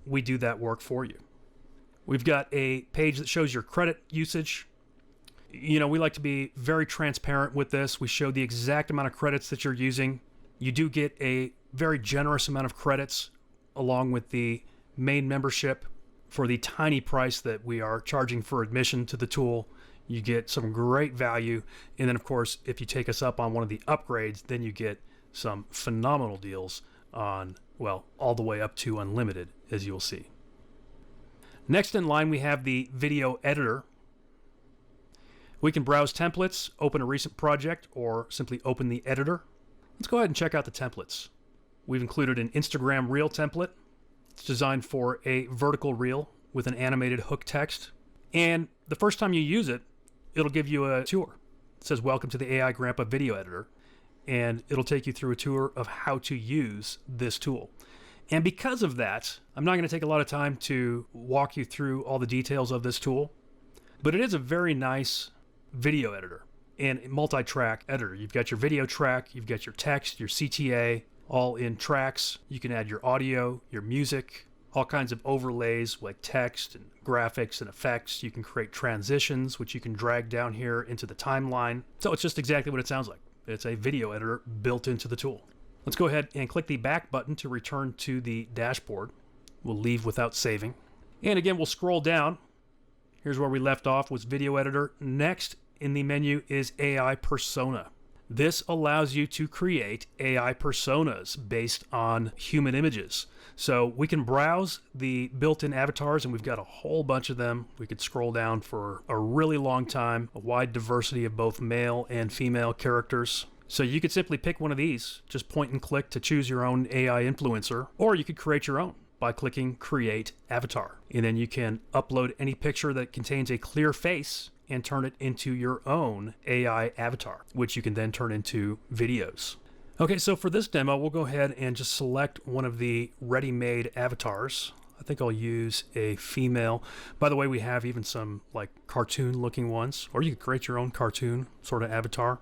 Speaker 2: We do that work for you. We've got a page that shows your credit usage. We like to be very transparent with this. We show the exact amount of credits that you're using. You do get a very generous amount of credits along with the main membership. For the tiny price that we are charging for admission to the tool, you get some great value. And then of course, if you take us up on one of the upgrades, then you get some phenomenal deals on, well, all the way up to unlimited, as you'll see. Next in line, we have the video editor. We can browse templates, open a recent project, or simply open the editor. Let's go ahead and check out the templates. We've included an Instagram reel template. It's designed for a vertical reel with an animated hook text. And the first time you use it, it'll give you a tour. It says, "Welcome to the AIGrampa video editor." And it'll take you through a tour of how to use this tool. And because of that, I'm not going to take a lot of time to walk you through all the details of this tool, but it is a very nice video editor and multi-track editor. You've got your video track, you've got your text, your CTA, all in tracks. You can add your audio, your music, all kinds of overlays like text and graphics and effects. You can create transitions, which you can drag down here into the timeline. So it's just exactly what it sounds like. It's a video editor built into the tool. Let's go ahead and click the back button to return to the dashboard. We'll leave without saving. And again, we'll scroll down. Here's where we left off, was video editor. Next in the menu is AI persona. This allows you to create AI personas based on human images. So we can browse the built-in avatars, and we've got a whole bunch of them. We could scroll down for a really long time, a wide diversity of both male and female characters. So you could simply pick one of these, just point and click to choose your own AI influencer, or you could create your own by clicking Create Avatar. And then you can upload any picture that contains a clear face and turn it into your own AI avatar, which you can then turn into videos. Okay, so for this demo, we'll go ahead and just select one of the ready-made avatars. I think I'll use a female. By the way, we have even some like cartoon-looking ones, or you could create your own cartoon sort of avatar.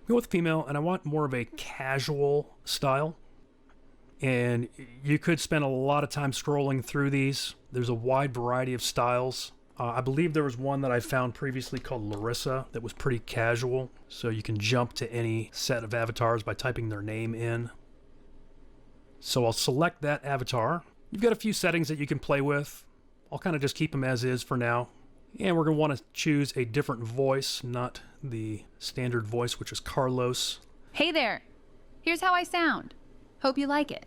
Speaker 2: Go with female, and I want more of a casual style. And you could spend a lot of time scrolling through these. There's a wide variety of styles. I believe there was one that I found previously called Larissa that was pretty casual. So you can jump to any set of avatars by typing their name in. So I'll select that avatar. You've got a few settings that you can play with. I'll kind of just keep them as is for now. And we're going to want to choose a different voice, not the standard voice, which is Carlos.
Speaker 5: Hey there. Here's how I sound. Hope you like it.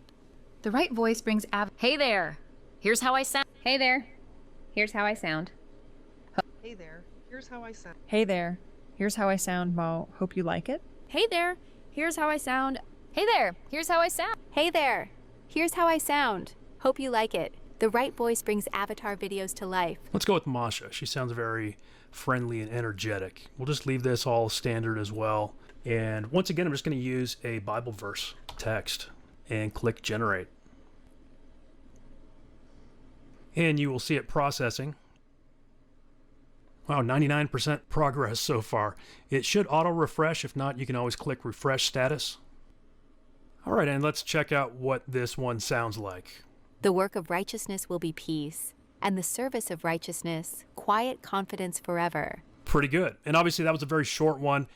Speaker 5: The right voice brings Hey there. Here's how I sound.
Speaker 6: Hey there. Here's how I sound.
Speaker 7: Hey there, here's how I sound.
Speaker 8: Hey there. Here's how I sound, Mo. Hope you like it.
Speaker 6: Hey there. Here's how I sound. Hey there. Here's how I sound.
Speaker 9: Hey there. Here's how I sound. Hope you like it. The right voice brings avatar videos to life.
Speaker 2: Let's go with Masha. She sounds very friendly and energetic. We'll just leave this all standard as well. And once again, I'm just going to use a Bible verse text and click Generate. And you will see it processing. Wow, 99% progress so far. It should auto-refresh. If not, you can always click Refresh Status. All right, and let's check out what this one sounds like.
Speaker 9: The work of righteousness will be peace, and the service of righteousness, quiet confidence forever.
Speaker 2: Pretty good. And obviously that was a very short one.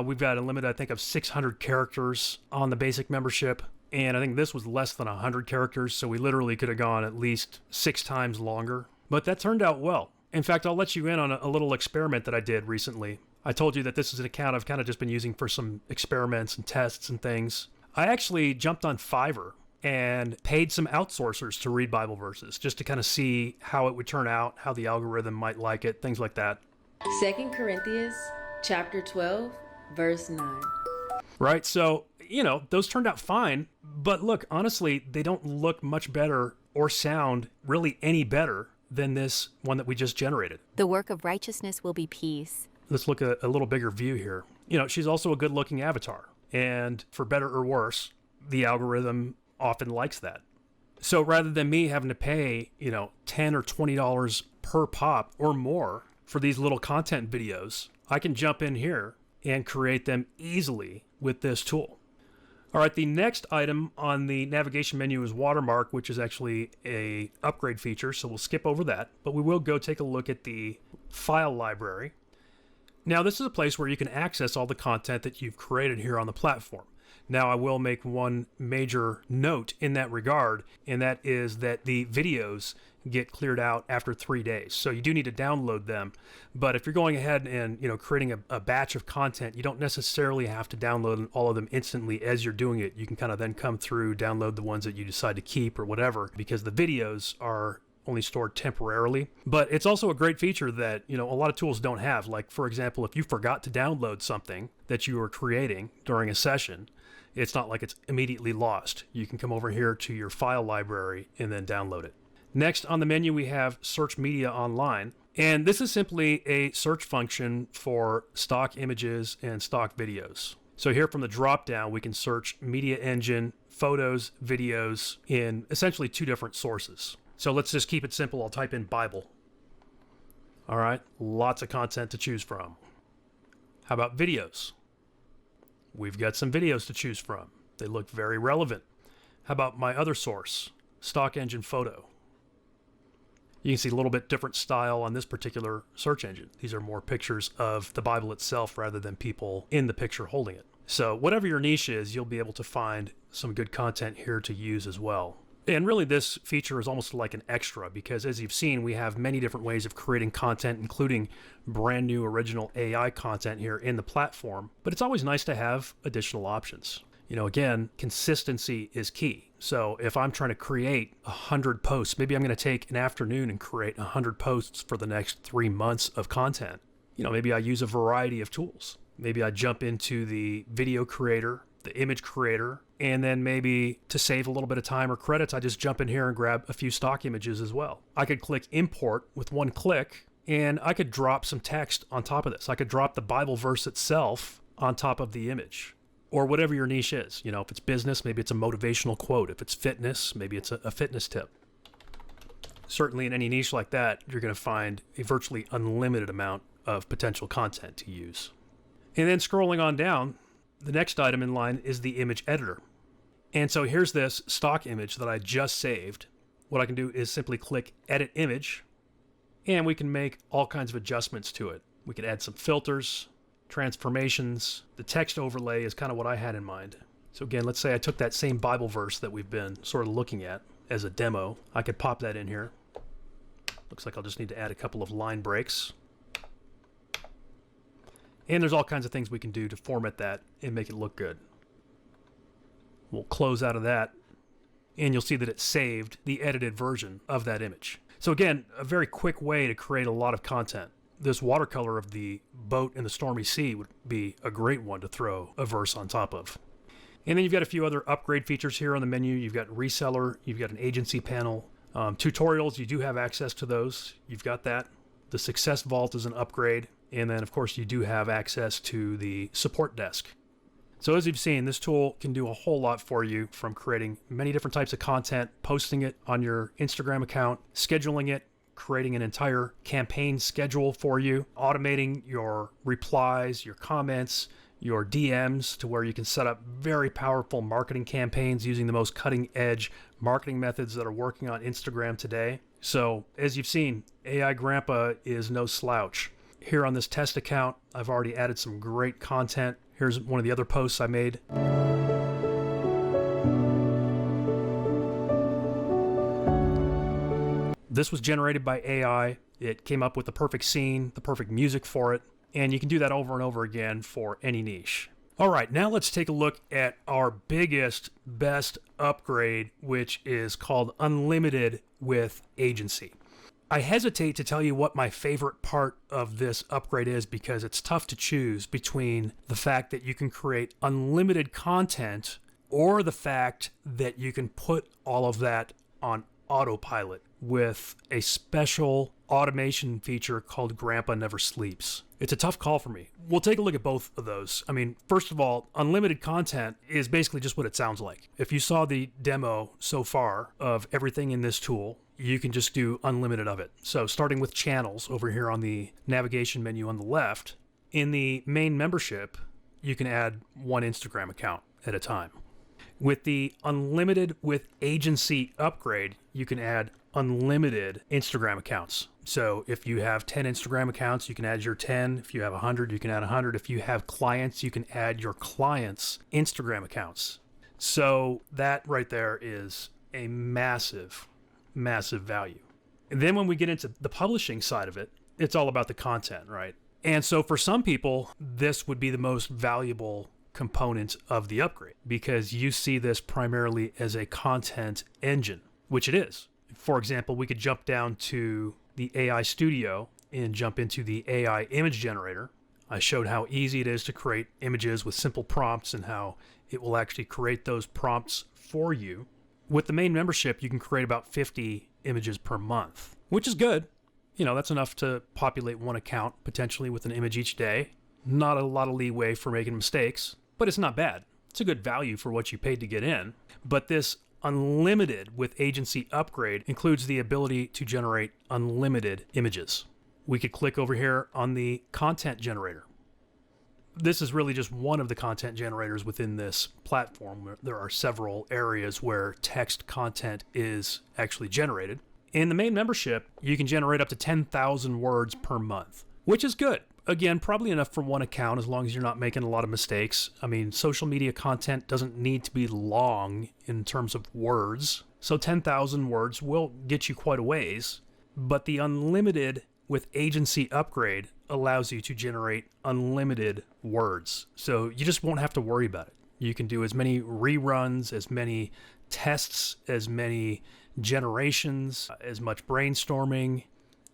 Speaker 2: We've got a limit, I think, of 600 characters on the basic membership. And I think this was less than 100 characters, so we literally could have gone at least 6 times longer. But that turned out well. In fact, I'll let you in on a little experiment that I did recently. I told you that this is an account I've kind of just been using for some experiments and tests and things. I actually jumped on Fiverr and paid some outsourcers to read Bible verses just to kind of see how it would turn out, how the algorithm might like it, things like that.
Speaker 10: 2 Corinthians chapter 12, verse 9.
Speaker 2: Right, so, you know, those turned out fine, but look, honestly, they don't look much better or sound really any better than this one that we just generated.
Speaker 9: The work of righteousness will be peace.
Speaker 2: Let's look at a little bigger view here. You know, she's also a good-looking avatar, and for better or worse, the algorithm often likes that. So rather than me having to pay, you know, $10 or $20 per pop or more for these little content videos, I can jump in here and create them easily with this tool. All right, the next item on the navigation menu is watermark, which is actually a upgrade feature, so we'll skip over that, but we will go take a look at the file library. Now, this is a place where you can access all the content that you've created here on the platform. Now, I will make one major note in that regard, and that is that the videos get cleared out after 3 days. So you do need to download them. But if you're going ahead and, you know, creating a batch of content, you don't necessarily have to download all of them instantly as you're doing it. You can kind of then come through, download the ones that you decide to keep or whatever, because the videos are only stored temporarily. But it's also a great feature that, a lot of tools don't have. Like, for example, if you forgot to download something that you were creating during a session, it's not like it's immediately lost. You can come over here to your file library and then download it. Next on the menu, we have Search Media Online. And this is simply a search function for stock images and stock videos. So here from the drop-down, we can search media engine, photos, videos in essentially 2 different sources. So let's just keep it simple. I'll type in Bible. All right, lots of content to choose from. How about videos? We've got some videos to choose from. They look very relevant. How about my other source, Stock Engine Photo? You can see a little bit different style on this particular search engine. These are more pictures of the Bible itself rather than people in the picture holding it. So whatever your niche is, you'll be able to find some good content here to use as well. And really this feature is almost like an extra because as you've seen, we have many different ways of creating content, including brand new original AI content here in the platform. But it's always nice to have additional options. Again, consistency is key. So if I'm trying to create 100 posts, maybe I'm going to take an afternoon and create 100 posts for the next 3 months of content. Maybe I use a variety of tools. Maybe I jump into the video creator, the image creator, and then maybe to save a little bit of time or credits, I just jump in here and grab a few stock images as well. I could click import with one click, and I could drop some text on top of this. I could drop the Bible verse itself on top of the image. Or whatever your niche is. If it's business, maybe it's a motivational quote. If it's fitness, maybe it's a fitness tip. Certainly in any niche like that, you're going to find a virtually unlimited amount of potential content to use. And then scrolling on down, the next item in line is the image editor. And so here's this stock image that I just saved. What I can do is simply click Edit Image, and we can make all kinds of adjustments to it. We can add some filters, transformations. The text overlay is kind of what I had in mind. So again, let's say I took that same Bible verse that we've been sort of looking at as a demo. I could pop that in here. Looks like I'll just need to add a couple of line breaks. And there's all kinds of things we can do to format that and make it look good. We'll close out of that, and you'll see that it saved the edited version of that image. So again, a very quick way to create a lot of content. This watercolor of the boat in the stormy sea would be a great one to throw a verse on top of. And then you've got a few other upgrade features here on the menu. You've got reseller, you've got an agency panel. Tutorials, you do have access to those. You've got that. The Success Vault is an upgrade. And then, of course, you do have access to the support desk. So as you've seen, this tool can do a whole lot for you, from creating many different types of content, posting it on your Instagram account, scheduling it, creating an entire campaign schedule for you, automating your replies, your comments, your DMs to where you can set up very powerful marketing campaigns using the most cutting edge marketing methods that are working on Instagram today. So as you've seen, AIGrampa is no slouch. Here on this test account, I've already added some great content. Here's one of the other posts I made. This was generated by AI. It came up with the perfect scene, the perfect music for it, and you can do that over and over again for any niche. All right, now let's take a look at our biggest, best upgrade, which is called Unlimited with Agency. I hesitate to tell you what my favorite part of this upgrade is because it's tough to choose between the fact that you can create unlimited content or the fact that you can put all of that on autopilot with a special automation feature called Grampa Never Sleeps. It's a tough call for me. We'll take a look at both of those. I mean, first of all, unlimited content is basically just what it sounds like. If you saw the demo so far of everything in this tool, you can just do unlimited of it. So starting with channels over here on the navigation menu on the left, in the main membership, you can add one Instagram account at a time. With the Unlimited with Agency upgrade, you can add unlimited Instagram accounts. So if you have 10 Instagram accounts, you can add your 10. If you have 100, you can add 100. If you have clients, you can add your clients' Instagram accounts. So that right there is a massive, massive value. And then when we get into the publishing side of it, it's all about the content, right? And so for some people, this would be the most valuable component of the upgrade because you see this primarily as a content engine, which it is. For example, we could jump down to the AI Studio and jump into the AI image generator. I showed how easy it is to create images with simple prompts and how it will actually create those prompts for you. With the main membership, you can create about 50 images per month, which is good. You know, that's enough to populate one account potentially with an image each day. Not a lot of leeway for making mistakes, but it's not bad. It's a good value for what you paid to get in. But this unlimited with agency upgrade includes the ability to generate unlimited images. We could click over here on the content generator. This is really just one of the content generators within this platform. There are several areas where text content is actually generated. In the main membership, you can generate up to 10,000 words per month, which is good. Again, probably enough for one account as long as you're not making a lot of mistakes. I mean, social media content doesn't need to be long in terms of words. So 10,000 words will get you quite a ways. But the unlimited with agency upgrade allows you to generate unlimited words. So you just won't have to worry about it. You can do as many reruns, as many tests, as many generations, as much brainstorming.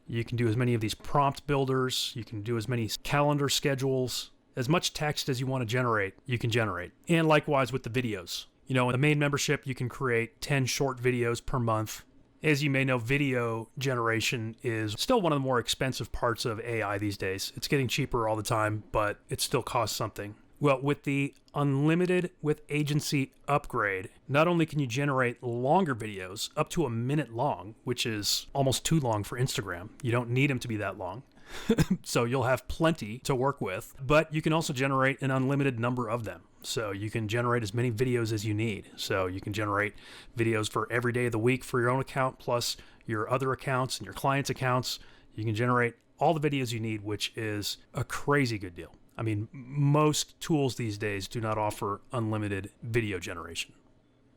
Speaker 2: You can do as many of these prompt builders. You can do as many calendar schedules. As much text as you want to generate, you can generate. And likewise with the videos. You know, in the main membership, you can create 10 short videos per month. As you may know, video generation is still one of the more expensive parts of AI these days. It's getting cheaper all the time, but it still costs something. Well, with the unlimited with agency upgrade, not only can you generate longer videos, up to a minute long, which is almost too long for Instagram. You don't need them to be that long. So you'll have plenty to work with, but you can also generate an unlimited number of them. So you can generate as many videos as you need. So you can generate videos for every day of the week for your own account, plus your other accounts and your clients' accounts. You can generate all the videos you need, which is a crazy good deal. I mean, most tools these days do not offer unlimited video generation.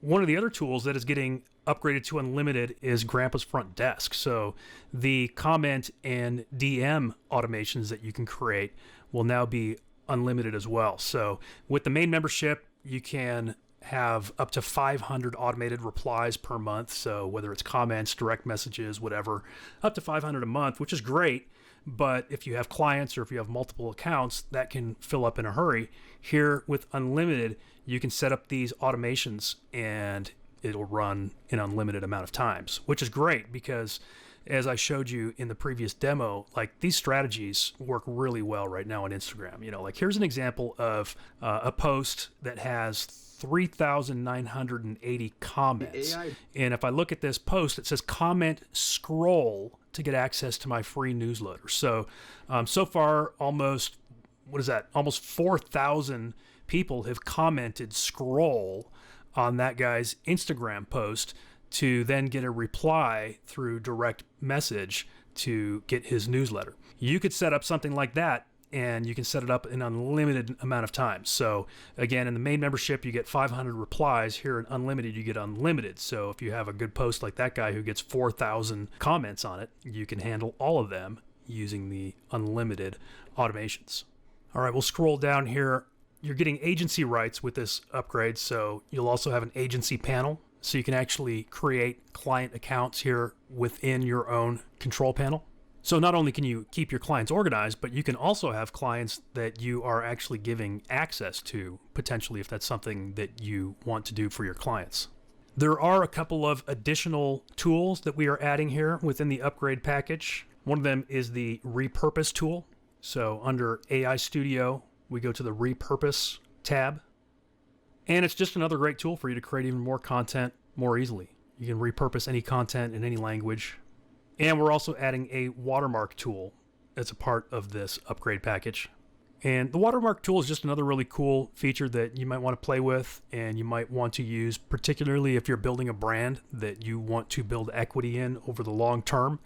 Speaker 2: One of the other tools that is getting upgraded to unlimited is Grampa's front desk. So the comment and DM automations that you can create will now be unlimited as well. So with the main membership, you can have up to 500 automated replies per month. So whether it's comments, direct messages, whatever, up to 500 a month, which is great. But if you have clients or if you have multiple accounts, that can fill up in a hurry. Here with unlimited, you can set up these automations and it'll run an unlimited amount of times, which is great because as I showed you in the previous demo, like these strategies work really well right now on Instagram. You know, like here's an example of a post that has 3,980 comments. And if I look at this post, it says comment scroll to get access to my free newsletter. So, so far, almost 4,000 people have commented scroll on that guy's Instagram post to then get a reply through direct message to get his newsletter. You could set up something like that and you can set it up an unlimited amount of times. So again, in the main membership, you get 500 replies. Here in unlimited, you get unlimited. So if you have a good post like that guy who gets 4,000 comments on it, you can handle all of them using the unlimited automations. All right, we'll scroll down here. You're getting agency rights with this upgrade. So you'll also have an agency panel. So you can actually create client accounts here within your own control panel. So not only can you keep your clients organized, but you can also have clients that you are actually giving access to, potentially, if that's something that you want to do for your clients. There are a couple of additional tools that we are adding here within the upgrade package. One of them is the repurpose tool. So under AI Studio, we go to the repurpose tab. And it's just another great tool for you to create even more content more easily. You can repurpose any content in any language. And we're also adding a watermark tool as a part of this upgrade package. And the watermark tool is just another really cool feature that you might want to play with and you might want to use, particularly if you're building a brand that you want to build equity in over the long term.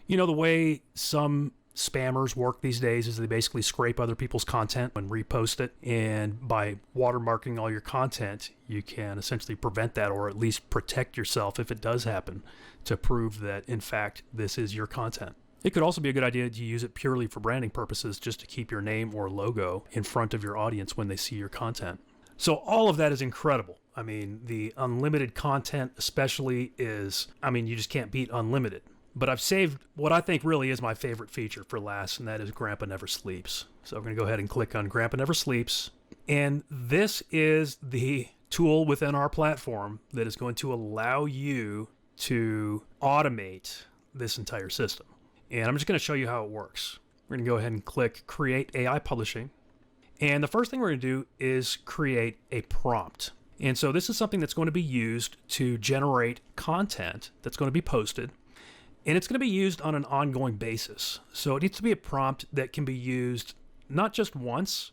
Speaker 2: You know, the way some spammers work these days is they basically scrape other people's content and repost it. And by watermarking all your content, you can essentially prevent that, or at least protect yourself if it does happen, to prove that, in fact, this is your content. It could also be a good idea to use it purely for branding purposes, just to keep your name or logo in front of your audience when they see your content. So all of that is incredible. I mean, the unlimited content especially is, I mean, you just can't beat unlimited. But I've saved what I think really is my favorite feature for last, and that is Grampa Never Sleeps. So we're going to go ahead and click on Grampa Never Sleeps. And this is the tool within our platform that is going to allow you to automate this entire system. And I'm just going to show you how it works. We're going to go ahead and click Create AI Publishing. And the first thing we're going to do is create a prompt. And so this is something that's going to be used to generate content that's going to be posted. And it's going to be used on an ongoing basis. So it needs to be a prompt that can be used not just once,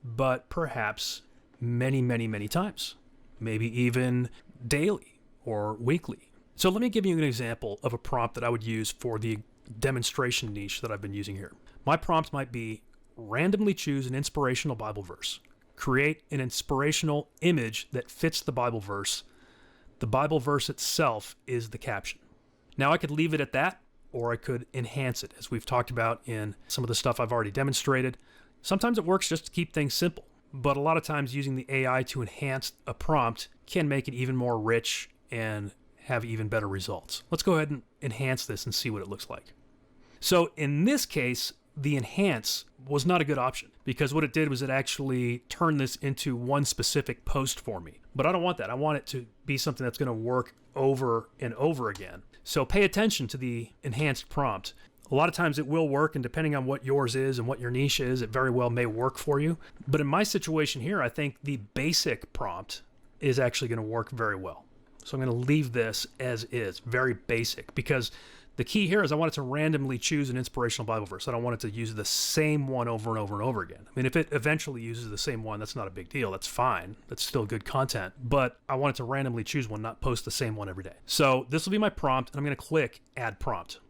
Speaker 2: but perhaps many, many, many times. Maybe even daily or weekly. So let me give you an example of a prompt that I would use for the demonstration niche that I've been using here. My prompt might be randomly choose an inspirational Bible verse. Create an inspirational image that fits the Bible verse. The Bible verse itself is the caption. Now I could leave it at that, or I could enhance it, as we've talked about in some of the stuff I've already demonstrated. Sometimes it works just to keep things simple, but a lot of times using the AI to enhance a prompt can make it even more rich and have even better results. Let's go ahead and enhance this and see what it looks like. So in this case, the enhance was not a good option because what it did was it actually turned this into one specific post for me. But I don't want that. I want it to be something that's going to work over and over again. So pay attention to the enhanced prompt. A lot of times it will work, and depending on what yours is and what your niche is, it very well may work for you. But in my situation here, I think the basic prompt is actually going to work very well. So I'm going to leave this as is, very basic, because the key here is I want it to randomly choose an inspirational Bible verse. I don't want it to use the same one over and over and over again. I mean, if it eventually uses the same one, that's not a big deal. That's fine. That's still good content. But I want it to randomly choose one, not post the same one every day. So this will be my prompt, and I'm going to click Add Prompt.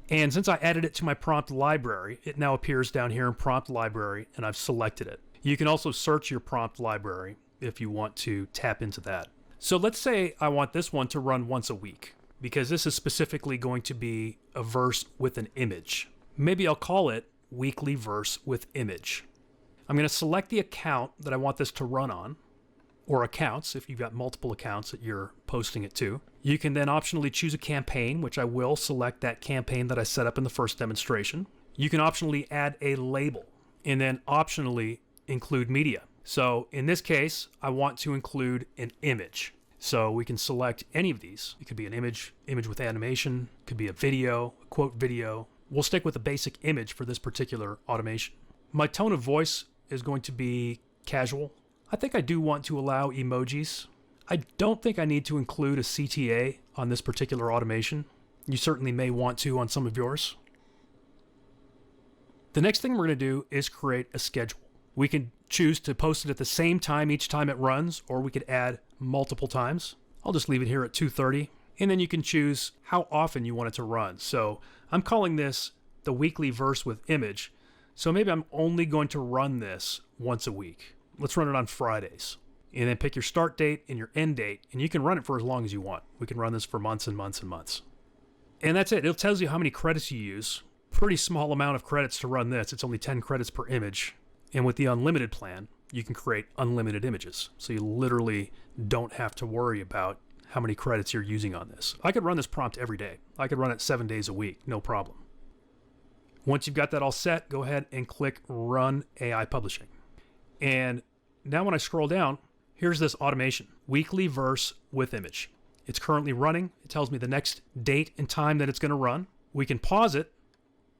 Speaker 2: And since I added it to my prompt library, it now appears down here in Prompt Library, and I've selected it. You can also search your prompt library if you want to tap into that. So let's say I want this one to run once a week, because this is specifically going to be a verse with an image. Maybe I'll call it Weekly Verse with Image. I'm going to select the account that I want this to run on, or accounts if you've got multiple accounts that you're posting it to. You can then optionally choose a campaign, which I will select that campaign that I set up in the first demonstration. You can optionally add a label, and then optionally include media. So in this case, I want to include an image. So we can select any of these. It could be an image with animation, it could be a video, a quote video. We'll stick with a basic image for this particular automation. My tone of voice is going to be casual. I think I do want to allow emojis. I don't think I need to include a CTA on this particular automation. You certainly may want to on some of yours. The next thing we're going to do is create a schedule. We can choose to post it at the same time each time it runs, or we could add multiple times. I'll just leave it here at 2:30, and then you can choose how often you want it to run. So I'm calling this the weekly verse with image. So maybe I'm only going to run this once a week. Let's run it on Fridays. And then pick your start date and your end date, and you can run it for as long as you want. We can run this for months and months and months. And that's it. It tells you how many credits you use. Pretty small amount of credits to run this. It's only 10 credits per image. And with the unlimited plan, you can create unlimited images. So you literally don't have to worry about how many credits you're using on this. I could run this prompt every day. I could run it 7 days a week, no problem. Once you've got that all set, go ahead and click Run AI Publishing. And now when I scroll down, here's this automation, weekly verse with image. It's currently running. It tells me the next date and time that it's going to run. We can pause it.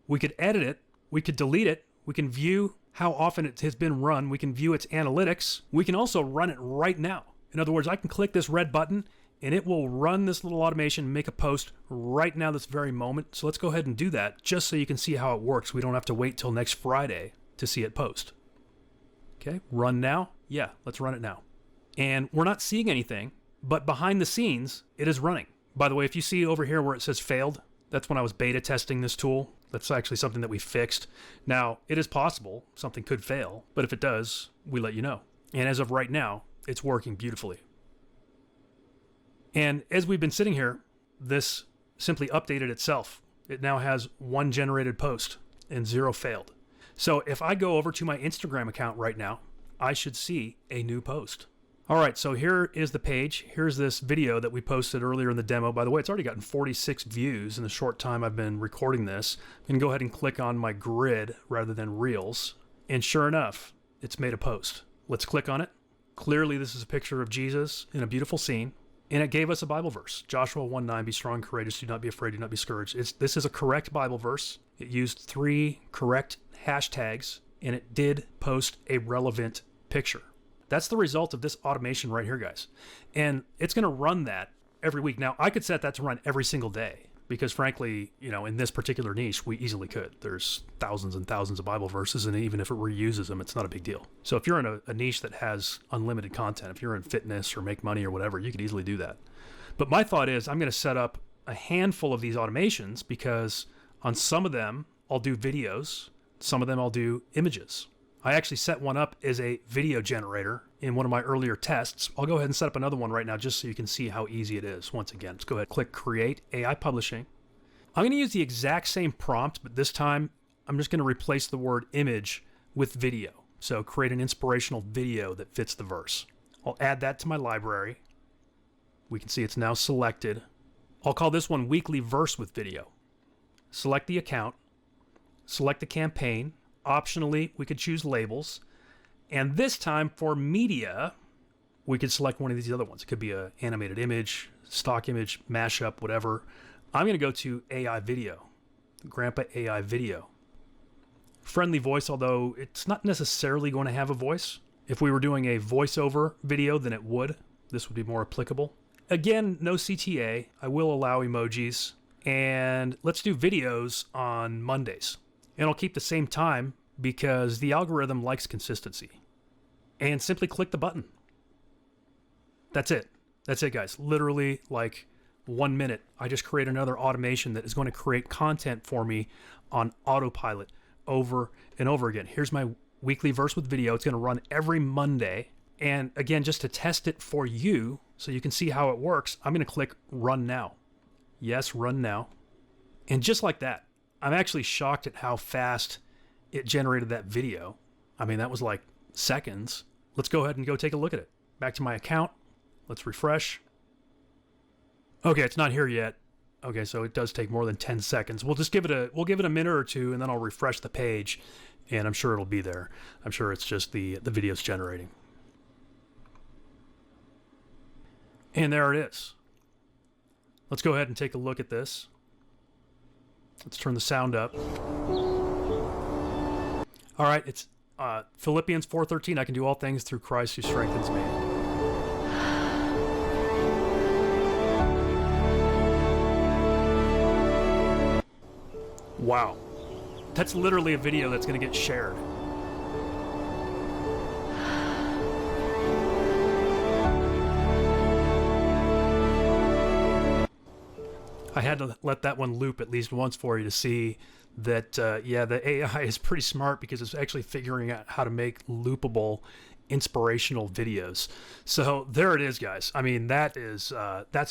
Speaker 2: We could edit it. We could delete it. We can view how often it has been run. We can view its analytics. We can also run it right now. In other words, I can click this red button and it will run this little automation, make a post right now, this very moment. So let's go ahead and do that just so you can see how it works. We don't have to wait till next Friday to see it post. Okay, run now. Yeah, let's run it now. And we're not seeing anything, but behind the scenes, it is running. By the way, if you see over here where it says failed, that's when I was beta testing this tool. That's actually something that we fixed. Now, it is possible something could fail, but if it does, we let you know. And as of right now, it's working beautifully. And as we've been sitting here, this simply updated itself. It now has 1 generated post and 0 failed. So if I go over to my Instagram account right now I should see a new post. All right, so here is the page. Here's this video that we posted earlier in the demo. By the way, it's already gotten 46 views in the short time I've been recording this. I'm going to go ahead and click on my grid rather than Reels. And sure enough, it's made a post. Let's click on it. Clearly, this is a picture of Jesus in a beautiful scene. And it gave us a Bible verse. Joshua 1:9, be strong, courageous, do not be afraid, do not be discouraged. This is a correct Bible verse. It used 3 correct hashtags, and it did post a relevant picture. That's the result of this automation right here, guys. And it's going to run that every week. Now, I could set that to run every single day because, frankly, in this particular niche, we easily could. There's thousands and thousands of Bible verses, and even if it reuses them, it's not a big deal. So if you're in a niche that has unlimited content, if you're in fitness or make money or whatever, you could easily do that. But my thought is I'm going to set up a handful of these automations because on some of them, I'll do videos. Some of them I'll do images. I actually set one up as a video generator in one of my earlier tests. I'll go ahead and set up another one right now just so you can see how easy it is. Once again, let's go ahead and click Create AI Publishing. I'm going to use the exact same prompt, but this time I'm just going to replace the word image with video. So create an inspirational video that fits the verse. I'll add that to my library. We can see it's now selected. I'll call this one Weekly Verse with Video. Select the account. Select the campaign. Optionally, we could choose labels. And this time for media, we could select one of these other ones. It could be an animated image, stock image, mashup, whatever. I'm going to go to AI Video, Grampa AI Video. Friendly voice, although it's not necessarily going to have a voice. If we were doing a voiceover video, then it would. This would be more applicable. Again, no CTA. I will allow emojis. And let's do videos on Mondays. And I'll keep the same time because the algorithm likes consistency. And simply click the button. That's it. That's it, guys. Literally like 1 minute. I just create another automation that is going to create content for me on autopilot over and over again. Here's my weekly verse with video. It's going to run every Monday. And again, just to test it for you so you can see how it works, I'm going to click Run Now. Yes, Run Now. And just like that, I'm actually shocked at how fast it generated that video. I mean, that was like seconds. Let's go ahead and go take a look at it. Back to my account. Let's refresh. Okay, it's not here yet. Okay, so it does take more than 10 seconds. We'll give it a minute or two, and then I'll refresh the page, and I'm sure it'll be there. I'm sure it's just the video's generating. And there it is. Let's go ahead and take a look at this. Let's turn the sound up. All right, it's Philippians 4:13. I can do all things through Christ who strengthens me. Wow. That's literally a video that's going to get shared. I had to let that one loop at least once for you to see that, yeah, the AI is pretty smart because it's actually figuring out how to make loopable, inspirational videos. So there it is, guys. I mean, that's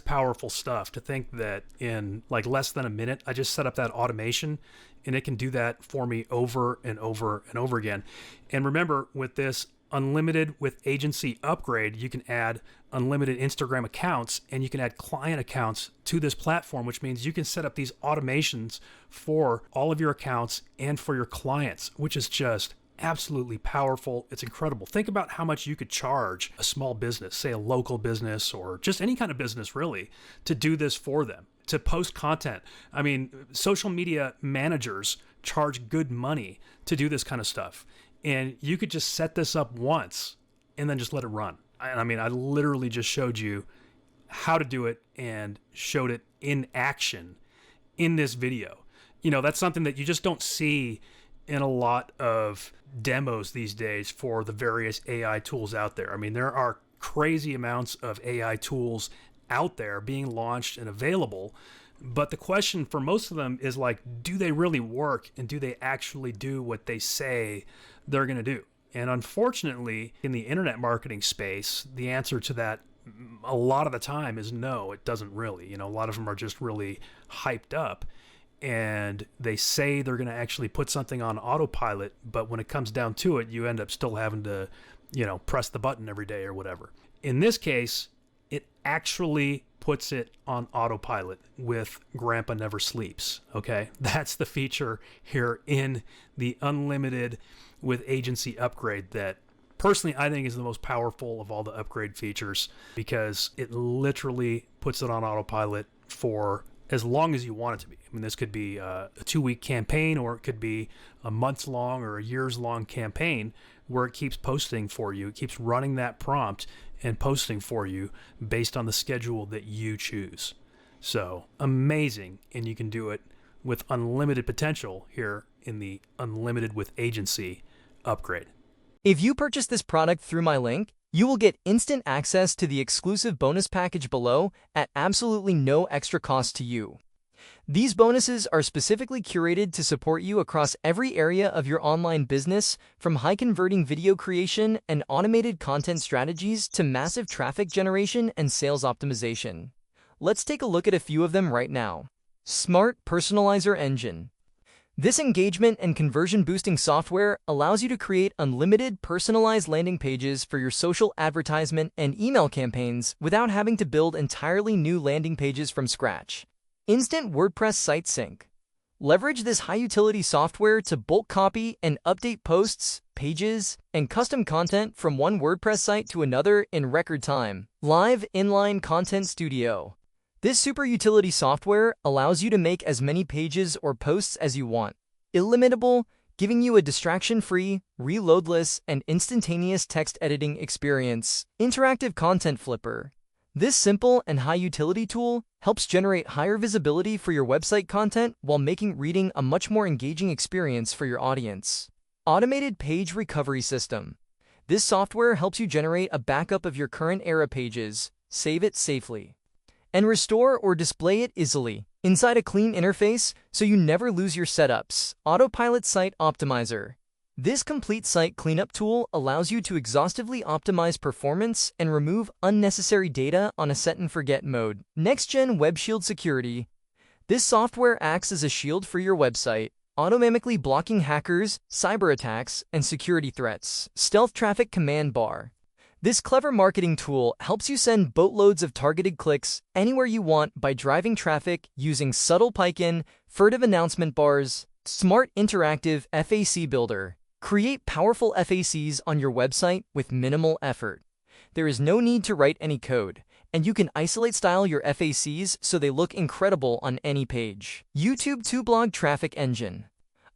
Speaker 2: powerful stuff to think that in like less than a minute, I just set up that automation and it can do that for me over and over and over again. And remember, with this unlimited with agency upgrade, you can add unlimited Instagram accounts and you can add client accounts to this platform, which means you can set up these automations for all of your accounts and for your clients, which is just absolutely powerful. It's incredible. Think about how much you could charge a small business, say a local business or just any kind of business really, to do this for them, to post content. I mean, social media managers charge good money to do this kind of stuff. And you could just set this up once and then just let it run. I mean, I literally just showed you how to do it and showed it in action in this video. You know, that's something that you just don't see in a lot of demos these days for the various AI tools out there. I mean, there are crazy amounts of AI tools out there being launched and available. But the question for most of them is like, do they really work and do they actually do what they say they're going to do? And unfortunately, in the internet marketing space, the answer to that a lot of the time is no, it doesn't really. You know, a lot of them are just really hyped up and they say they're going to actually put something on autopilot, but when it comes down to it, you end up still having to press the button every day or whatever. In this case, it actually puts it on autopilot with Grampa Never Sleeps. Okay, that's the feature here in the unlimited with agency upgrade that personally I think is the most powerful of all the upgrade features, because it literally puts it on autopilot for as long as you want it to be. I mean, this could be a 2-week campaign, or it could be a months-long or a years-long campaign where it keeps posting for you. It keeps running that prompt and posting for you based on the schedule that you choose. So amazing, and you can do it with unlimited potential here in the unlimited with agency upgrade.
Speaker 11: If you purchase this product through my link, you will get instant access to the exclusive bonus package below at absolutely no extra cost to you. These bonuses are specifically curated to support you across every area of your online business, from high-converting video creation and automated content strategies to massive traffic generation and sales optimization. Let's take a look at a few of them right now. Smart Personalizer Engine. This engagement and conversion-boosting software allows you to create unlimited personalized landing pages for your social advertisement and email campaigns without having to build entirely new landing pages from scratch. Instant WordPress Site Sync. Leverage this high-utility software to bulk copy and update posts, pages, and custom content from one WordPress site to another in record time. Live Inline Content Studio. This super utility software allows you to make as many pages or posts as you want. Illimitable, giving you a distraction-free, reloadless, and instantaneous text editing experience. Interactive Content Flipper. This simple and high-utility tool helps generate higher visibility for your website content while making reading a much more engaging experience for your audience. Automated Page Recovery System. This software helps you generate a backup of your current era pages, save it safely, and restore or display it easily inside a clean interface so you never lose your setups. Autopilot Site Optimizer. This complete site cleanup tool allows you to exhaustively optimize performance and remove unnecessary data on a set-and-forget mode. Next-Gen Web Shield Security. This software acts as a shield for your website, automatically blocking hackers, cyber attacks, and security threats. Stealth Traffic Command Bar. This clever marketing tool helps you send boatloads of targeted clicks anywhere you want by driving traffic using subtle pike-in, furtive announcement bars. Smart Interactive FAC Builder. Create powerful FACs on your website with minimal effort. There is no need to write any code, and you can isolate style your FACs so they look incredible on any page. YouTube to Blog Traffic Engine.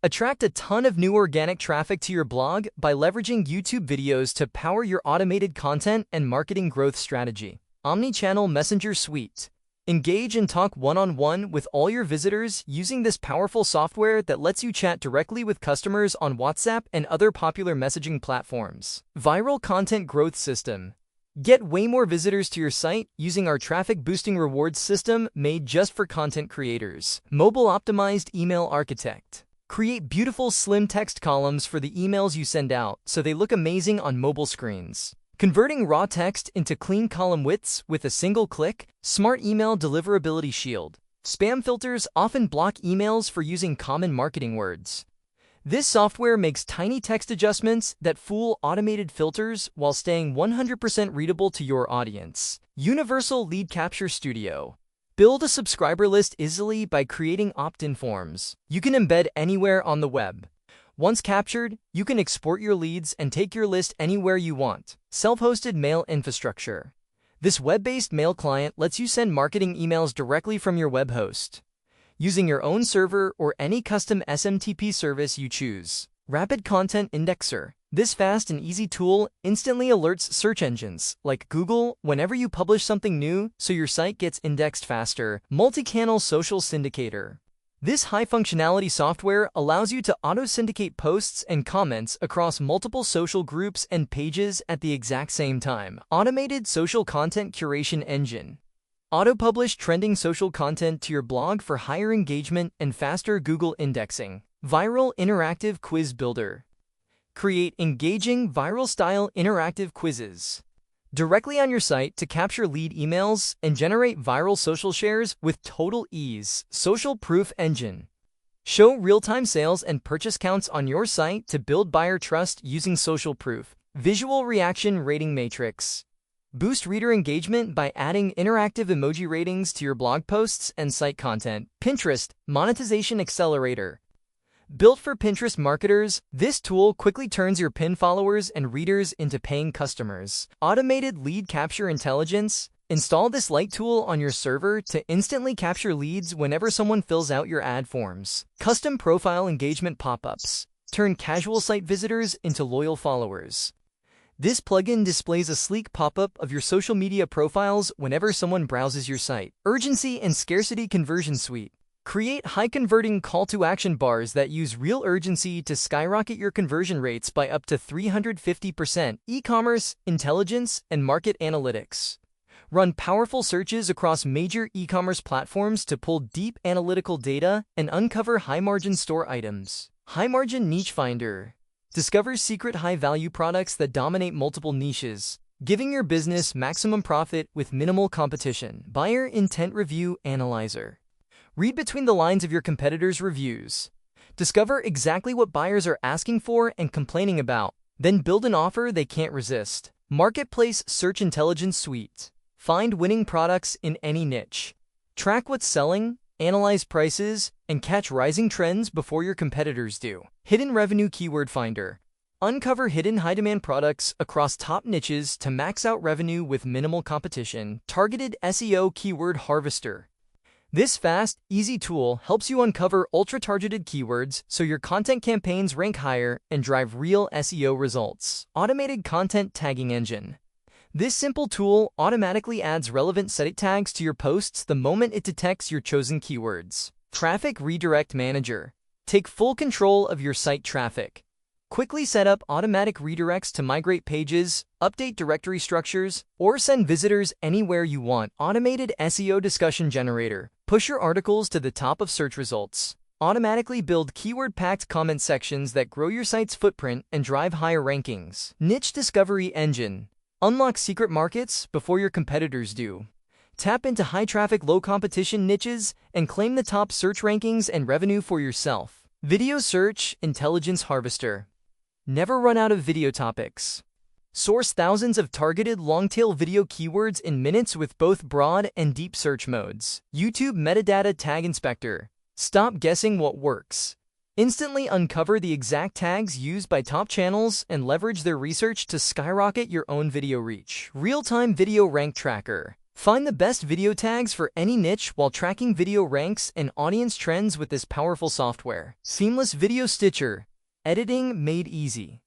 Speaker 11: Attract a ton of new organic traffic to your blog by leveraging YouTube videos to power your automated content and marketing growth strategy. Omnichannel Messenger Suite. Engage and talk one-on-one with all your visitors using this powerful software that lets you chat directly with customers on WhatsApp and other popular messaging platforms. Viral Content Growth System. Get way more visitors to your site using our traffic boosting rewards system made just for content creators. Mobile Optimized Email Architect. Create beautiful slim text columns for the emails you send out so they look amazing on mobile screens. Converting raw text into clean column widths with a single click. Smart Email Deliverability Shield. Spam filters often block emails for using common marketing words. This software makes tiny text adjustments that fool automated filters while staying 100% readable to your audience. Universal Lead Capture Studio. Build a subscriber list easily by creating opt-in forms. You can embed anywhere on the web. Once captured, you can export your leads and take your list anywhere you want. Self-hosted mail infrastructure. This web-based mail client lets you send marketing emails directly from your web host, using your own server or any custom SMTP service you choose. Rapid Content Indexer. This fast and easy tool instantly alerts search engines, like Google, whenever you publish something new, so your site gets indexed faster. Multi-channel Social Syndicator. This high-functionality software allows you to auto-syndicate posts and comments across multiple social groups and pages at the exact same time. Automated Social Content Curation Engine. Auto-publish trending social content to your blog for higher engagement and faster Google indexing. Viral Interactive Quiz Builder. Create engaging, viral-style interactive quizzes directly on your site to capture lead emails and generate viral social shares with total ease. Social Proof Engine. Show real-time sales and purchase counts on your site to build buyer trust using social proof. Visual Reaction Rating Matrix. Boost reader engagement by adding interactive emoji ratings to your blog posts and site content. Pinterest Monetization Accelerator. Built for Pinterest marketers, this tool quickly turns your pin followers and readers into paying customers. Automated Lead Capture Intelligence. Install this light tool on your server to instantly capture leads whenever someone fills out your ad forms. Custom Profile Engagement Pop-ups. Turn casual site visitors into loyal followers. This plugin displays a sleek pop-up of your social media profiles whenever someone browses your site. Urgency and Scarcity Conversion Suite. Create high-converting call-to-action bars that use real urgency to skyrocket your conversion rates by up to 350%. E-commerce, intelligence, and market analytics. Run powerful searches across major e-commerce platforms to pull deep analytical data and uncover high-margin store items. High-margin niche finder. Discover secret high-value products that dominate multiple niches, giving your business maximum profit with minimal competition. Buyer Intent Review Analyzer. Read between the lines of your competitors' reviews. Discover exactly what buyers are asking for and complaining about, then build an offer they can't resist. Marketplace Search Intelligence Suite. Find winning products in any niche. Track what's selling, analyze prices, and catch rising trends before your competitors do. Hidden Revenue Keyword Finder. Uncover hidden high-demand products across top niches to max out revenue with minimal competition. Targeted SEO Keyword Harvester. This fast, easy tool helps you uncover ultra-targeted keywords so your content campaigns rank higher and drive real SEO results. Automated Content Tagging Engine. This simple tool automatically adds relevant site tags to your posts the moment it detects your chosen keywords. Traffic Redirect Manager. Take full control of your site traffic. Quickly set up automatic redirects to migrate pages, update directory structures, or send visitors anywhere you want. Automated SEO Discussion Generator. Push your articles to the top of search results. Automatically build keyword-packed comment sections that grow your site's footprint and drive higher rankings. Niche Discovery Engine. Unlock secret markets before your competitors do. Tap into high-traffic, low-competition niches and claim the top search rankings and revenue for yourself. Video Search Intelligence Harvester. Never run out of video topics. Source thousands of targeted long-tail video keywords in minutes with both broad and deep search modes. YouTube Metadata Tag Inspector. Stop guessing what works. Instantly uncover the exact tags used by top channels and leverage their research to skyrocket your own video reach. Real-time Video Rank Tracker. Find the best video tags for any niche while tracking video ranks and audience trends with this powerful software. Seamless Video Stitcher. Editing made easy.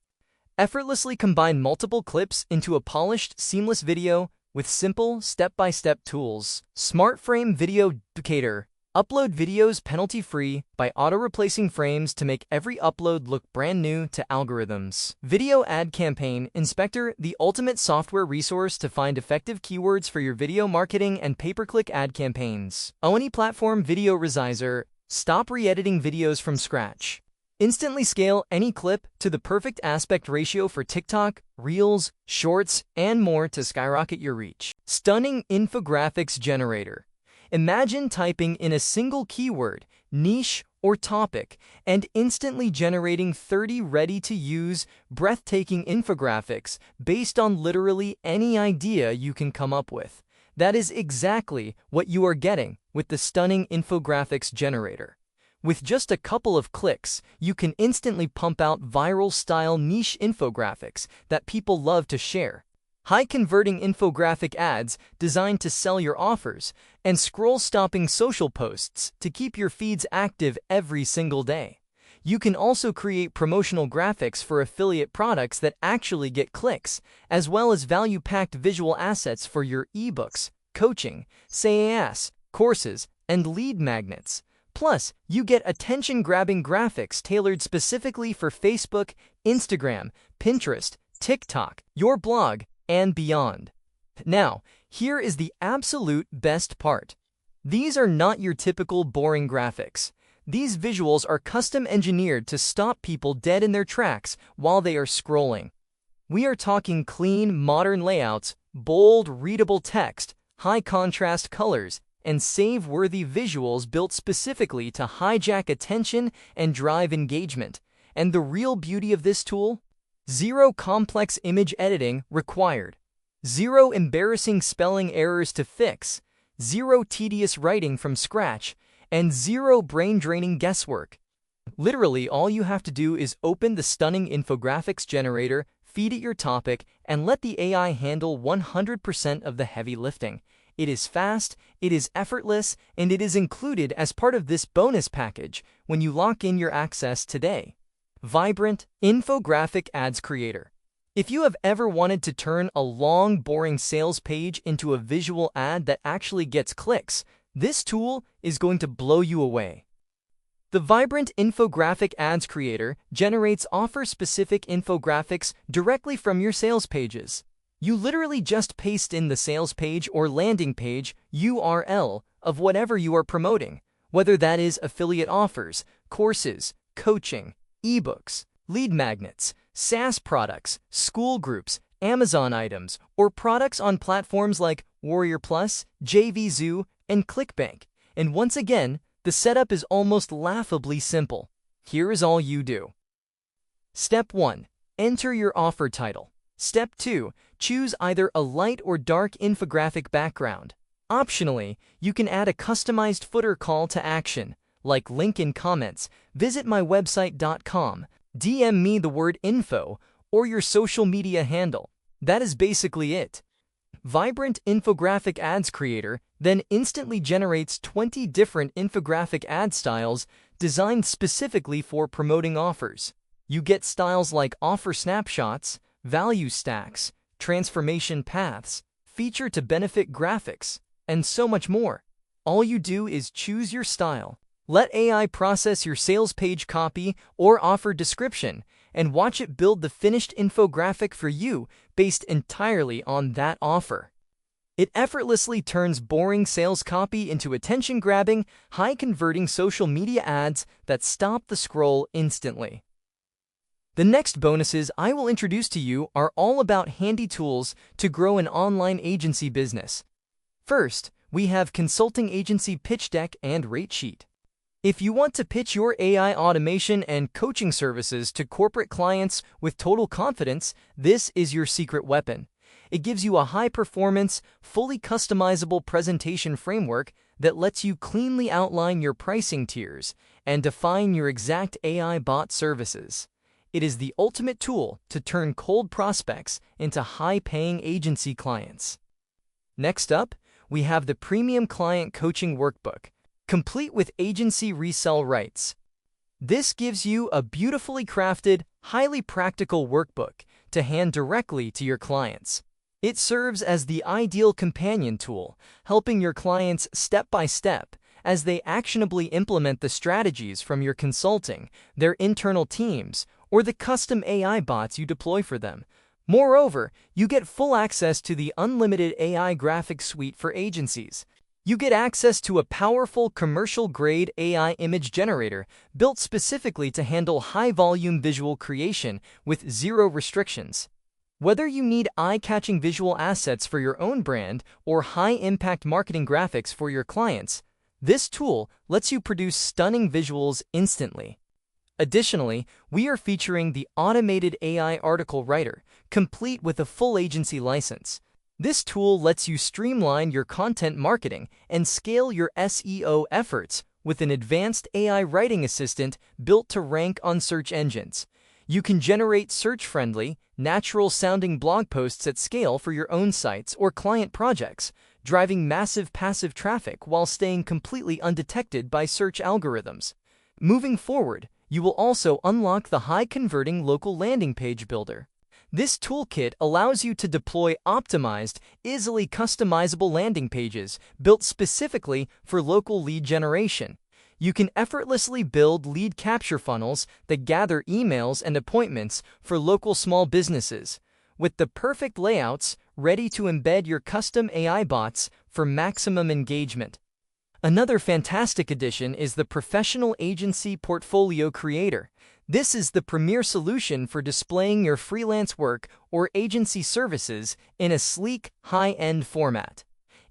Speaker 11: Effortlessly combine multiple clips into a polished, seamless video with simple, step-by-step tools. Smart Frame Video Duplicator. Upload videos penalty-free by auto-replacing frames to make every upload look brand new to algorithms. Video Ad Campaign Inspector, the ultimate software resource to find effective keywords for your video marketing and pay-per-click ad campaigns. Oni Platform Video Resizer. Stop re-editing videos from scratch. Instantly scale any clip to the perfect aspect ratio for TikTok, Reels, Shorts, and more to skyrocket your reach. Stunning Infographics Generator. Imagine typing in a single keyword, niche, or topic, and instantly generating 30 ready-to-use, breathtaking infographics based on literally any idea you can come up with. That is exactly what you are getting with the Stunning Infographics Generator. With just a couple of clicks, you can instantly pump out viral-style niche infographics that people love to share. High-converting infographic ads designed to sell your offers, and scroll-stopping social posts to keep your feeds active every single day. You can also create promotional graphics for affiliate products that actually get clicks, as well as value-packed visual assets for your ebooks, coaching, SaaS, courses, and lead magnets. Plus, you get attention-grabbing graphics tailored specifically for Facebook, Instagram, Pinterest, TikTok, your blog, and beyond. Now, here is the absolute best part. These are not your typical boring graphics. These visuals are custom engineered to stop people dead in their tracks while they are scrolling. We are talking clean, modern layouts, bold, readable text, high contrast colors, and save-worthy visuals built specifically to hijack attention and drive engagement. And the real beauty of this tool? 0 complex image editing required. 0 embarrassing spelling errors to fix. 0 tedious writing from scratch. And 0 brain-draining guesswork. Literally, all you have to do is open the stunning infographics generator, feed it your topic, and let the AI handle 100% of the heavy lifting. It is fast, it is effortless, and it is included as part of this bonus package when you lock in your access today. Vibrant Infographic Ads Creator. If you have ever wanted to turn a long, boring sales page into a visual ad that actually gets clicks, this tool is going to blow you away. The Vibrant Infographic Ads Creator generates offer-specific infographics directly from your sales pages. You literally just paste in the sales page or landing page URL of whatever you are promoting, whether that is affiliate offers, courses, coaching, ebooks, lead magnets, SaaS products, school groups, Amazon items, or products on platforms like Warrior Plus, JVZoo, and ClickBank. And once again, the setup is almost laughably simple. Here is all you do. Step 1. Enter your offer title. Step 2. Choose either a light or dark infographic background. Optionally, you can add a customized footer call to action, like link in comments, visit my website.com, DM me the word info, or your social media handle. That is basically it. Vibrant Infographic Ads Creator then instantly generates 20 different infographic ad styles designed specifically for promoting offers. You get styles like offer snapshots, value stacks, transformation paths, feature to benefit graphics, and so much more. All you do is choose your style, let AI process your sales page copy or offer description, and watch it build the finished infographic for you based entirely on that offer. It effortlessly turns boring sales copy into attention-grabbing, high-converting social media ads that stop the scroll instantly. The next bonuses I will introduce to you are all about handy tools to grow an online agency business. First, we have Consulting Agency Pitch Deck and Rate Sheet. If you want to pitch your AI automation and coaching services to corporate clients with total confidence, this is your secret weapon. It gives you a high-performance, fully customizable presentation framework that lets you cleanly outline your pricing tiers and define your exact AI bot services. It is the ultimate tool to turn cold prospects into high-paying agency clients. Next up, we have the Premium Client Coaching Workbook, complete with agency resell rights. This gives you a beautifully crafted, highly practical workbook to hand directly to your clients. It serves as the ideal companion tool, helping your clients step by step as they actionably implement the strategies from your consulting, their internal teams, or the custom AI bots you deploy for them. Moreover, you get full access to the unlimited AI graphics suite for agencies. You get access to a powerful commercial-grade AI image generator built specifically to handle high-volume visual creation with zero restrictions. Whether you need eye-catching visual assets for your own brand or high-impact marketing graphics for your clients, this tool lets you produce stunning visuals instantly. Additionally, we are featuring the Automated AI Article Writer, complete with a full agency license. This tool lets you streamline your content marketing and scale your SEO efforts with an advanced AI writing assistant built to rank on search engines. You can generate search-friendly, natural-sounding blog posts at scale for your own sites or client projects, driving massive passive traffic while staying completely undetected by search algorithms. Moving forward, you will also unlock the high-converting local landing page builder. This toolkit allows you to deploy optimized, easily customizable landing pages built specifically for local lead generation. You can effortlessly build lead capture funnels that gather emails and appointments for local small businesses, with the perfect layouts ready to embed your custom AI bots for maximum engagement. Another fantastic addition is the Professional Agency Portfolio Creator. This is the premier solution for displaying your freelance work or agency services in a sleek, high-end format.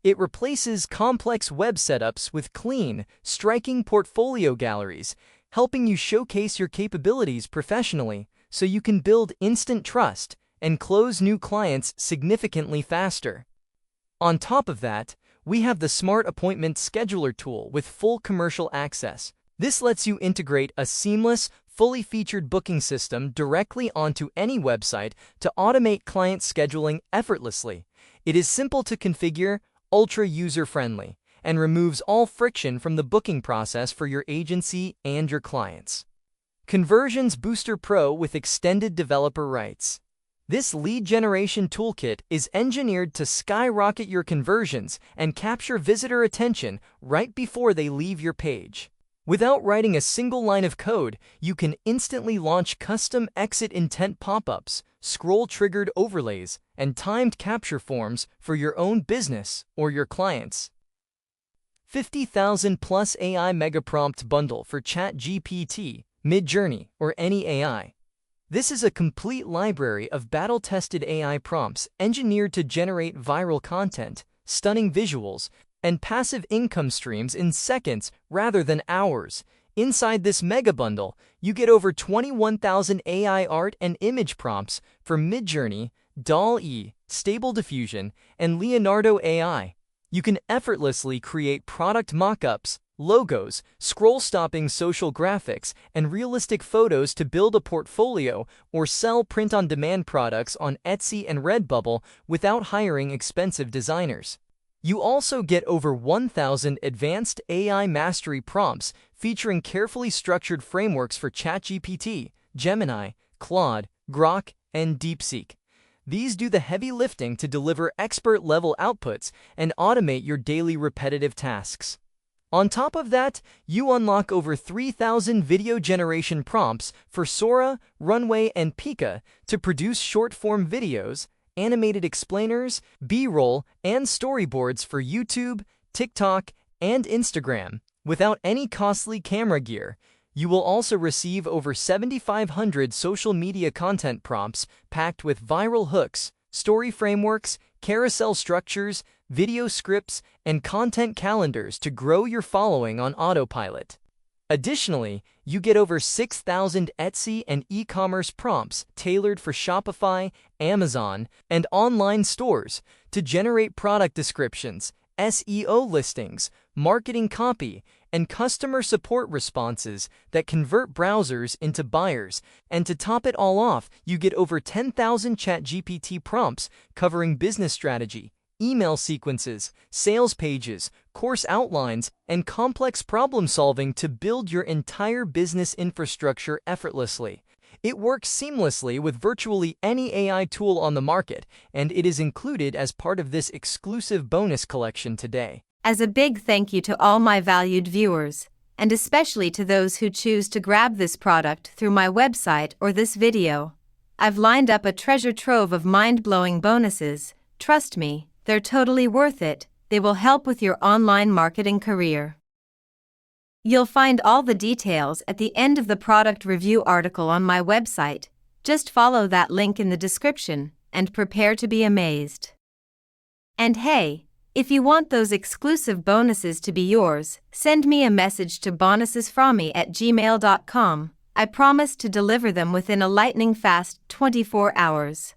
Speaker 11: It replaces complex web setups with clean, striking portfolio galleries, helping you showcase your capabilities professionally, so you can build instant trust and close new clients significantly faster. On top of that, we have the Smart Appointment Scheduler tool with full commercial access. This lets you integrate a seamless, fully featured booking system directly onto any website to automate client scheduling effortlessly. It is simple to configure, ultra user-friendly, and removes all friction from the booking process for your agency and your clients. Conversions Booster Pro with extended developer rights. This lead generation toolkit is engineered to skyrocket your conversions and capture visitor attention right before they leave your page. Without writing a single line of code, you can instantly launch custom exit intent pop-ups, scroll-triggered overlays, and timed capture forms for your own business or your clients. 50,000 plus AI Mega Prompt Bundle for ChatGPT, Midjourney, or any AI. This is a complete library of battle-tested AI prompts engineered to generate viral content, stunning visuals, and passive income streams in seconds rather than hours. Inside this mega bundle, you get over 21,000 AI art and image prompts for Midjourney, DALL-E, Stable Diffusion, and Leonardo AI. You can effortlessly create product mock-ups, logos, scroll-stopping social graphics, and realistic photos to build a portfolio or sell print-on-demand products on Etsy and Redbubble without hiring expensive designers. You also get over 1,000 advanced AI mastery prompts featuring carefully structured frameworks for ChatGPT, Gemini, Claude, Grok, and DeepSeek. These do the heavy lifting to deliver expert-level outputs and automate your daily repetitive tasks. On top of that, you unlock over 3,000 video generation prompts for Sora, Runway, and Pika to produce short-form videos, animated explainers, B-roll, and storyboards for YouTube, TikTok, and Instagram, without any costly camera gear. You will also receive over 7,500 social media content prompts packed with viral hooks, story frameworks, carousel structures, video scripts, and content calendars to grow your following on autopilot. Additionally, you get over 6,000 Etsy and e-commerce prompts tailored for Shopify, Amazon, and online stores to generate product descriptions, SEO listings, marketing copy, and customer support responses that convert browsers into buyers. And to top it all off, you get over 10,000 ChatGPT prompts covering business strategy, email sequences, sales pages, course outlines, and complex problem solving to build your entire business infrastructure effortlessly. It works seamlessly with virtually any AI tool on the market, and it is included as part of this exclusive bonus collection today.
Speaker 1: As a big thank you to all my valued viewers, and especially to those who choose to grab this product through my website or this video, I've lined up a treasure trove of mind-blowing bonuses. Trust me, they're totally worth it. They will help with your online marketing career. You'll find all the details at the end of the product review article on my website. Just follow that link in the description and prepare to be amazed. And hey, if you want those exclusive bonuses to be yours, send me a message to bonusesfromme@gmail.com. I promise to deliver them within a lightning-fast 24 hours.